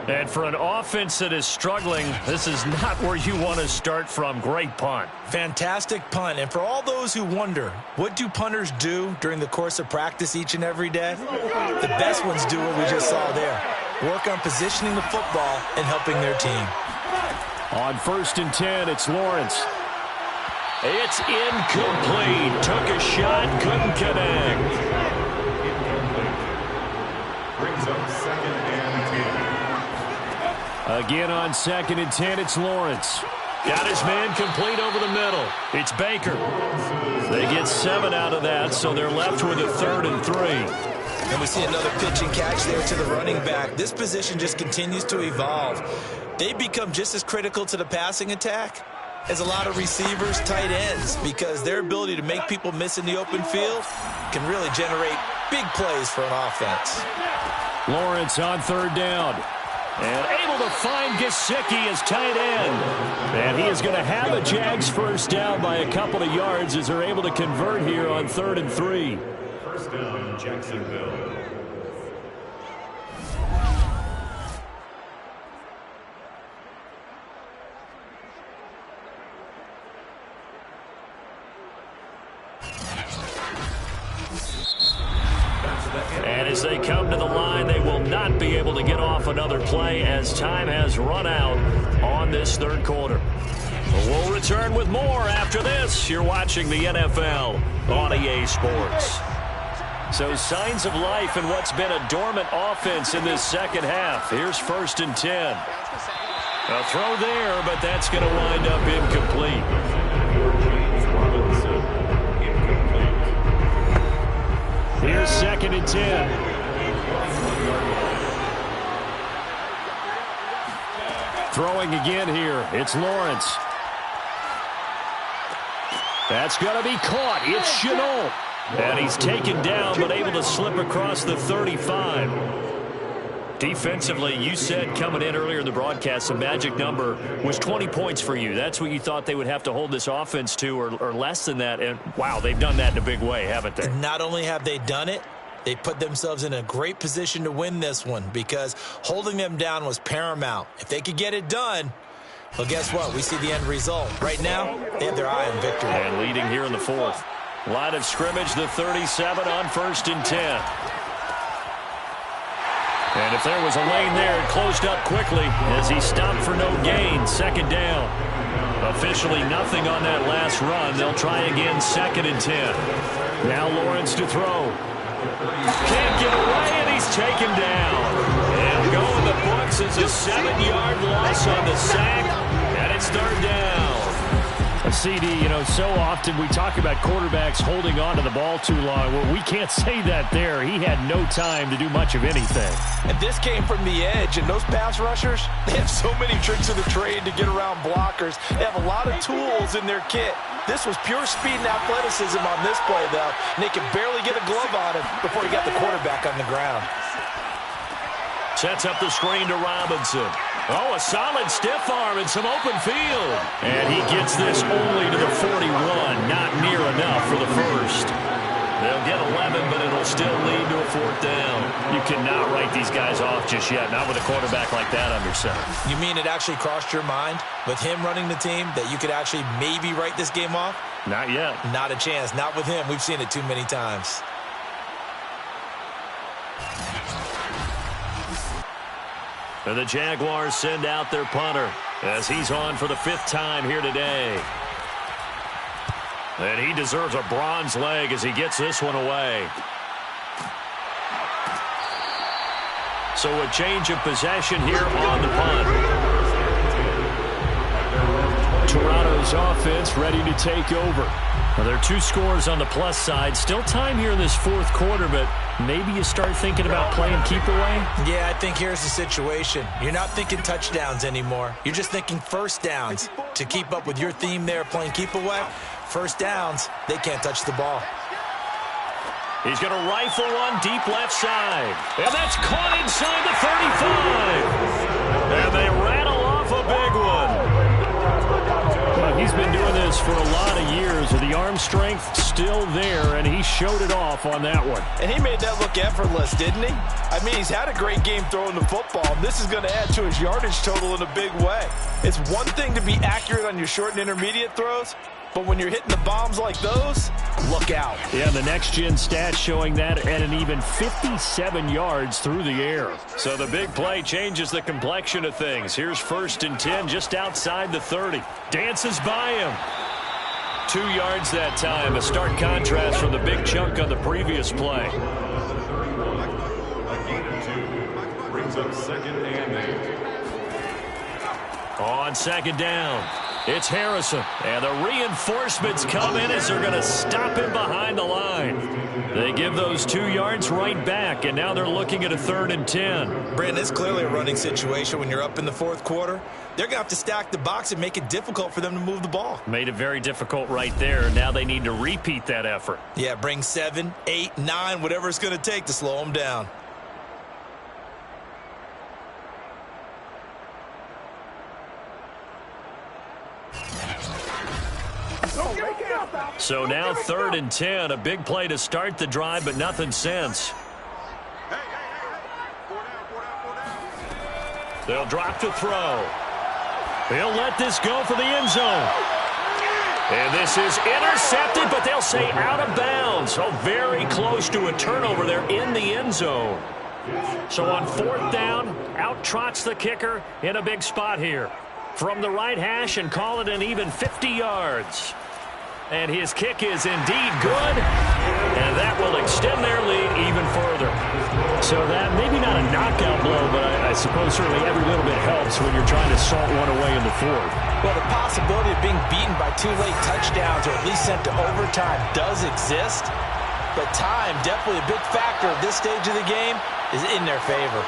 And for an offense that is struggling, this is not where you want to start from. Great punt. Fantastic punt. And for all those who wonder, what do punters do during the course of practice each and every day? The best ones do what we just saw there. Work on positioning the football and helping their team. On 1st and 10, it's Lawrence. It's incomplete. Took a shot, couldn't connect. Brings up 2nd and 10. Again on 2nd and 10, it's Lawrence. Got his man complete over the middle. It's Baker. They get 7 out of that, so they're left with a 3rd and 3. And we see another pitch and catch there to the running back. This position just continues to evolve. They become just as critical to the passing attack as a lot of receivers, tight ends, because their ability to make people miss in the open field can really generate big plays for an offense. Lawrence on 3rd down. And able to find Gesicki as tight end. And he is going to have a Jags 1st down by a couple of yards as they're able to convert here on 3rd and 3. 1st down, Jacksonville. And as they come to the line, they will not be able to get off another play as time has run out on this third quarter. We'll return with more after this. You're watching the NFL on EA Sports. So signs of life in what's been a dormant offense in this second half. Here's 1st and 10. A throw there, but that's going to wind up incomplete. Here's 2nd and 10. Throwing again here. It's Lawrence. That's going to be caught. It's Chenault. And he's taken down, but able to slip across the 35. Defensively, you said coming in earlier in the broadcast, the magic number was 20 points for you. That's what you thought they would have to hold this offense to, or less than that. And, wow, they've done that in a big way, haven't they? Not only have they done it, they put themselves in a great position to win this one because holding them down was paramount. If they could get it done, well, guess what? We see the end result. Right now, they have their eye on victory. And leading here in the 4th. Line of scrimmage, the 37 on 1st and 10. And if there was a lane there, it closed up quickly as he stopped for no gain. 2nd down. Officially nothing on that last run. They'll try again 2nd and 10. Now Lawrence to throw. Can't get away, and he's taken down. And going the books is a 7-yard loss on the sack, and it's 3rd down. CD, so often we talk about quarterbacks holding on to the ball too long. Well, we can't say that there. He had no time to do much of anything. And this came from the edge, and those pass rushers, they have so many tricks of the trade to get around blockers. They have a lot of tools in their kit. This was pure speed and athleticism on this play, though, and they could barely get a glove on him before he got the quarterback on the ground. Sets up the screen to Robinson. Oh, a solid stiff arm and some open field. And he gets this only to the 41. Not near enough for the first. They'll get 11, but it'll still lead to a 4th down. You cannot write these guys off just yet, not with a quarterback like that under center. You mean it actually crossed your mind with him running the team that you could actually maybe write this game off? Not yet. Not a chance. Not with him. We've seen it too many times. And the Jaguars send out their punter as he's on for the 5th time here today. And he deserves a bronze leg as he gets this one away. So a change of possession here on the punt. Toronto's offense ready to take over. Well, there are 2 scores on the plus side. Still time here in this 4th quarter, but maybe you start thinking about playing keep away? Yeah, I think here's the situation. You're not thinking touchdowns anymore. You're just thinking first downs. To keep up with your theme there, playing keep away, first downs, they can't touch the ball. He's going to rifle one deep left side. And that's caught inside the 35. And they rattle off a big one. Well, he's been doing this for a lot of years with the arm strength still there, and he showed it off on that one. And he made that look effortless, didn't he? I mean, he's had a great game throwing the football. This is going to add to his yardage total in a big way. It's one thing to be accurate on your short and intermediate throws, but when you're hitting the bombs like those, look out. Yeah, the next-gen stats showing that at an even 57 yards through the air. So the big play changes the complexion of things. Here's 1st and 10 just outside the 30. Dances by him. 2 yards that time. A stark contrast from the big chunk on the previous play. A gain of 2 brings up 2nd and 8. On 2nd down, it's Harrison. And the reinforcements come in as they're going to stop him behind the line. They give those 2 yards right back, and now they're looking at a 3rd and 10. Brandon, it's clearly a running situation when you're up in the 4th quarter. They're going to have to stack the box and make it difficult for them to move the ball. Made it very difficult right there. Now they need to repeat that effort. Yeah, bring 7, 8, 9, whatever it's going to take to slow them down. So now 3rd and 10, a big play to start the drive, but nothing since. They'll drop to throw. He'll let this go for the end zone. And this is intercepted, but they'll say out of bounds. So very close to a turnover there in the end zone. So on 4th down, out trots the kicker in a big spot here. From the right hash and call it an even 50 yards. And his kick is indeed good, and that will extend their lead even further. So that, maybe not a knockout blow, but I suppose certainly every little bit helps when you're trying to salt one away in the 4th. Well, the possibility of being beaten by 2 late touchdowns or at least sent to overtime does exist, but time, definitely a big factor at this stage of the game, is in their favor.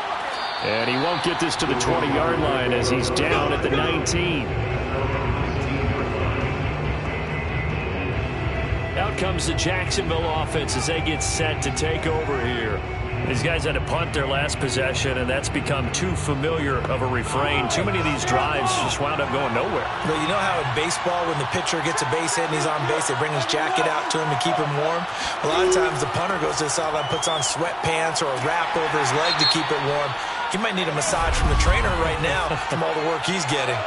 And he won't get this to the 20-yard line as he's down at the 19. Out comes the Jacksonville offense as they get set to take over here. These guys had to punt their last possession, and that's become too familiar of a refrain. Too many of these drives just wound up going nowhere. Well, you know how in baseball, when the pitcher gets a base hit and he's on base, they bring his jacket out to him to keep him warm? A lot of times the punter goes to the sideline, puts on sweatpants or a wrap over his leg to keep it warm. He might need a massage from the trainer right now from all the work he's getting.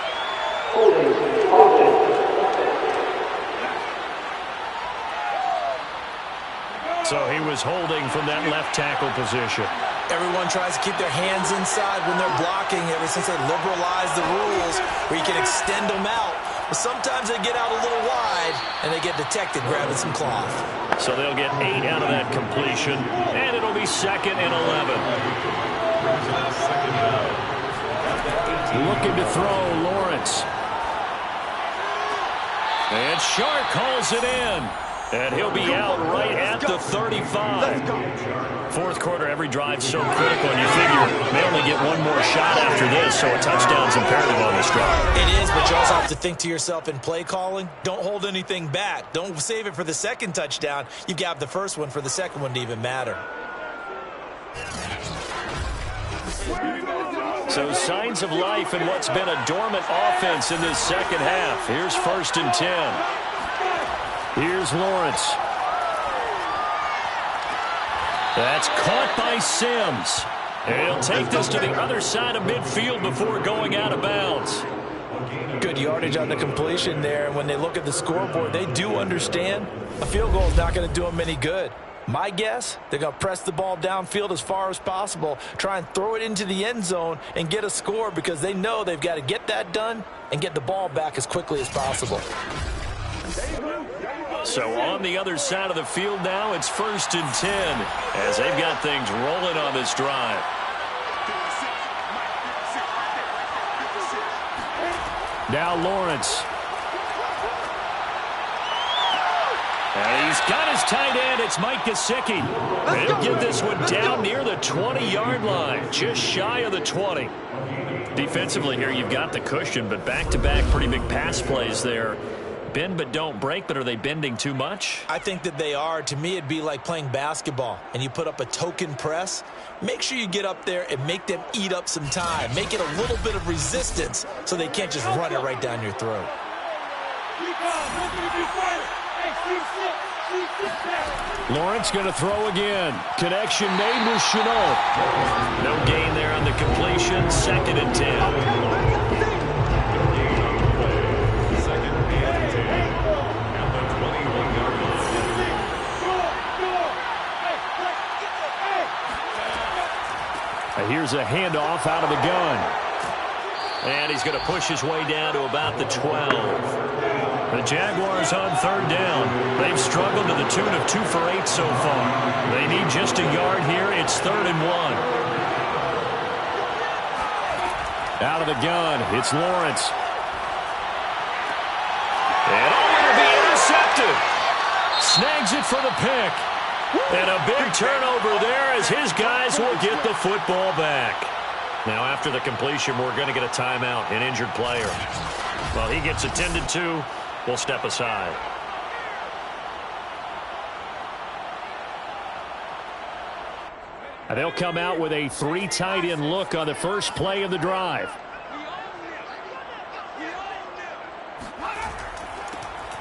So he was holding from that left tackle position. Everyone tries to keep their hands inside when they're blocking ever since they liberalized the rules where you can extend them out. But sometimes they get out a little wide and they get detected grabbing some cloth. So they'll get 8 out of that completion, and it'll be 2nd and 11. Looking to throw, Lawrence. And Shark calls it in. And he'll be out right at the 35. 4th quarter, every drive's so critical, and you figure they only get one more shot after this, so a touchdown's imperative on this drive. It is, but you also have to think to yourself in play calling, don't hold anything back. Don't save it for the second touchdown. You've got the first one for the second one to even matter. So signs of life in what's been a dormant offense in this second half. Here's 1st and 10. Here's Lawrence. That's caught by Sims. And he'll take this to the other side of midfield before going out of bounds. Good yardage on the completion there. And when they look at the scoreboard, they do understand a field goal is not going to do them any good. My guess, they're going to press the ball downfield as far as possible, try and throw it into the end zone and get a score because they know they've got to get that done and get the ball back as quickly as possible. So on the other side of the field now, it's 1st and 10 as they've got things rolling on this drive. Now Lawrence. And he's got his tight end. It's Mike Gesicki. He'll get this one down near the 20-yard line, just shy of the 20. Defensively here, you've got the cushion, but back-to-back pretty big pass plays there. Bend but don't break, but are they bending too much? I think that they are. To me, it'd be like playing basketball, and you put up a token press. Make sure you get up there and make them eat up some time. Make it a little bit of resistance so they can't just run it right down your throat. Lawrence going to throw again. Connection made with Chenault. No gain there on the completion. 2nd and 10. Here's a handoff out of the gun. And he's going to push his way down to about the 12. The Jaguars on 3rd down. They've struggled to the tune of 2 for 8 so far. They need just a yard here. It's 3rd and 1. Out of the gun, it's Lawrence. And going to be intercepted. Snags it for the pick. And a big turnover there as his guys will get the football back. Now, after the completion, we're going to get a timeout, an injured player. Well, he gets attended to. We'll step aside. And they'll come out with a 3 tight end look on the first play of the drive.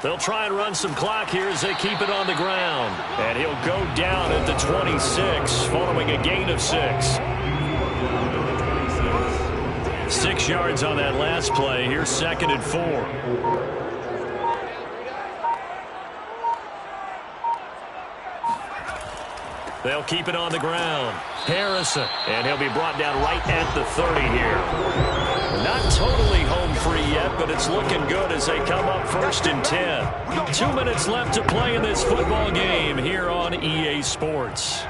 They'll try and run some clock here as they keep it on the ground. And he'll go down at the 26 following a gain of 6. 6 yards on that last play. Here's 2nd and 4. They'll keep it on the ground. Harrison, and he'll be brought down right at the 30 here. Not totally home free yet, but it's looking good as they come up 1st and 10. 2 minutes left to play in this football game here on EA Sports.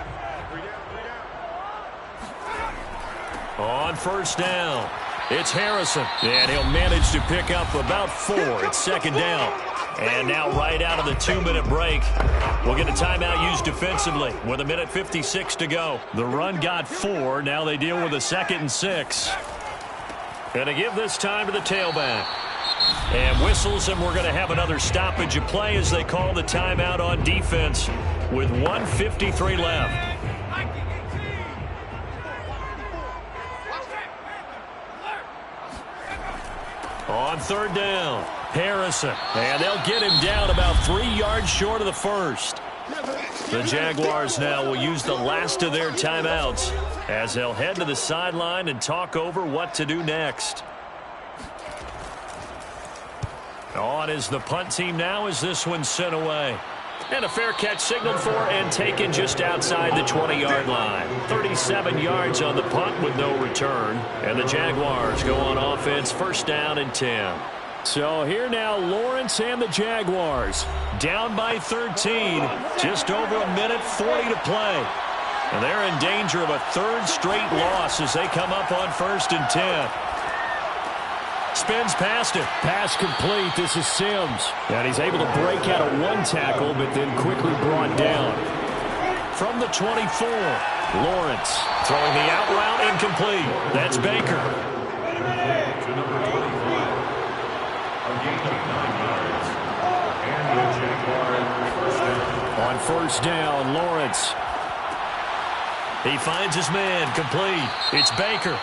On 1st down, it's Harrison, and he'll manage to pick up about 4. It's 2nd down. And now right out of the 2-minute break, we'll get a timeout used defensively with 1:56 to go. The run got 4. Now they deal with a 2nd and 6. Going to give this time to the tailback. And whistles, and we're going to have another stoppage of play as they call the timeout on defense with 1:53 left. On 3rd down, Harrison, and they'll get him down about 3 yards short of the 1st. The Jaguars now will use the last of their timeouts as they'll head to the sideline and talk over what to do next. On is the punt team now as this one's sent away. And a fair catch signaled for and taken just outside the 20-yard line. 37 yards on the punt with no return. And the Jaguars go on offense 1st down and 10. So here now, Lawrence and the Jaguars down by 13. Just over 1:40 to play. And they're in danger of a 3rd straight loss as they come up on 1st and 10. Spins past it. Pass complete. This is Sims. And he's able to break out of 1 tackle, but then quickly brought down. From the 24, Lawrence throwing the out route incomplete. That's Baker. To number 25. A gain of 9 yards. And the Jaguars 1st down. On 1st down, Lawrence. He finds his man. Complete. It's Baker.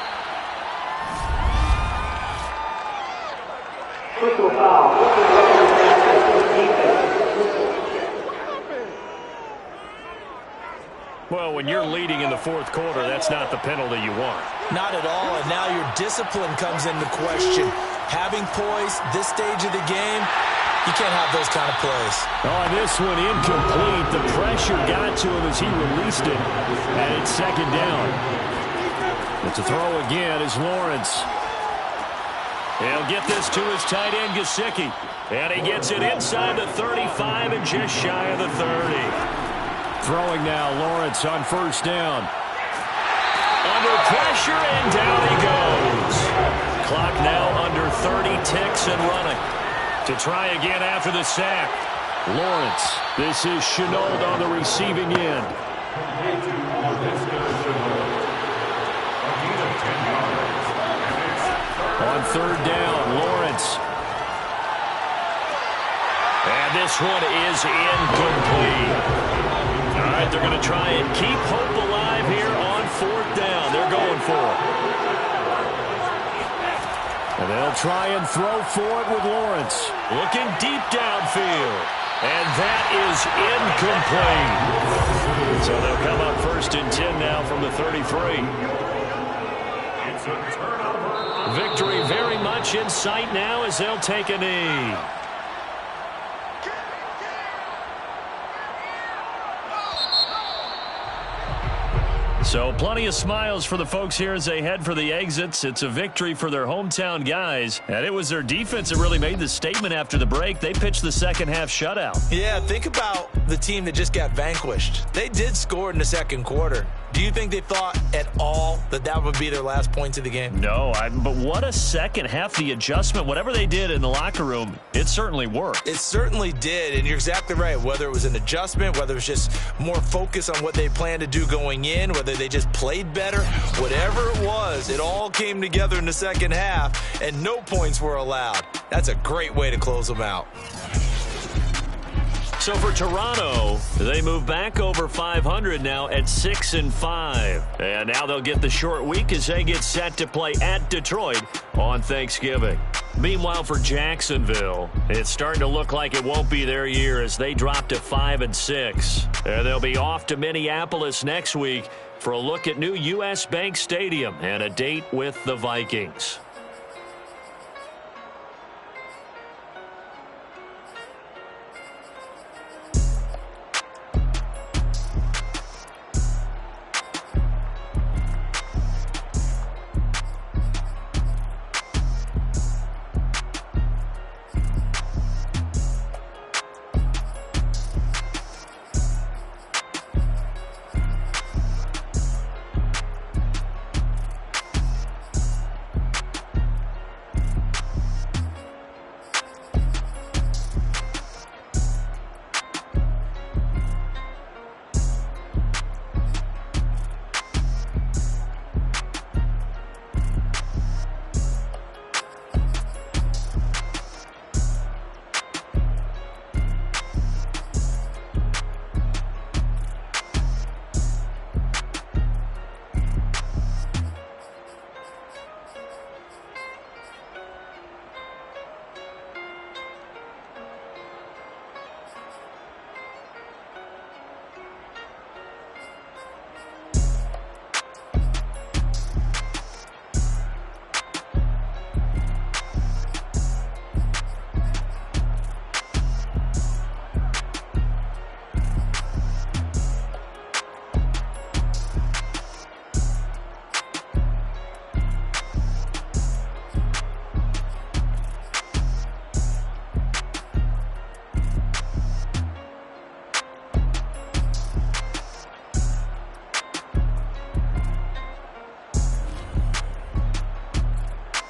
Well, when you're leading in the 4th quarter, that's not the penalty you want. Not at all, and now your discipline comes into question. Having poise this stage of the game, you can't have those kind of plays. Oh, this one incomplete. The pressure got to him as he released it, and it's 2nd down. But to throw again is Lawrence. He'll get this to his tight end, Gesicki. And he gets it inside the 35 and just shy of the 30. Throwing now, Lawrence on 1st down. Under pressure, and down he goes. Clock now under 30 ticks and running. To try again after the sack. Lawrence. This is Chenault on the receiving end. On 3rd down, Lawrence. And this one is incomplete. All right, they're going to try and keep hope alive here on 4th down. They're going for it. And they'll try and throw for it with Lawrence. Looking deep downfield. And that is incomplete. So they'll come up 1st and 10 now from the 33. It's a turnover. Victory very much in sight now as they'll take a knee. So plenty of smiles for the folks here as they head for the exits. It's a victory for their hometown guys. And it was their defense that really made the statement after the break. They pitched the 2nd half shutout. Yeah, think about the team that just got vanquished. They did score in the 2nd quarter. Do you think they thought at all that that would be their last points of the game? No, but what a 2nd half. The adjustment, whatever they did in the locker room, it certainly worked. It certainly did, and you're exactly right. Whether it was an adjustment, whether it was just more focus on what they planned to do going in, whether they just played better, whatever it was, it all came together in the 2nd half, and no points were allowed. That's a great way to close them out. So for Toronto, they move back over 500 now at 6-5. And now they'll get the short week as they get set to play at Detroit on Thanksgiving. Meanwhile, for Jacksonville, it's starting to look like it won't be their year as they drop to 5-6. And they'll be off to Minneapolis next week for a look at new U.S. Bank Stadium and a date with the Vikings.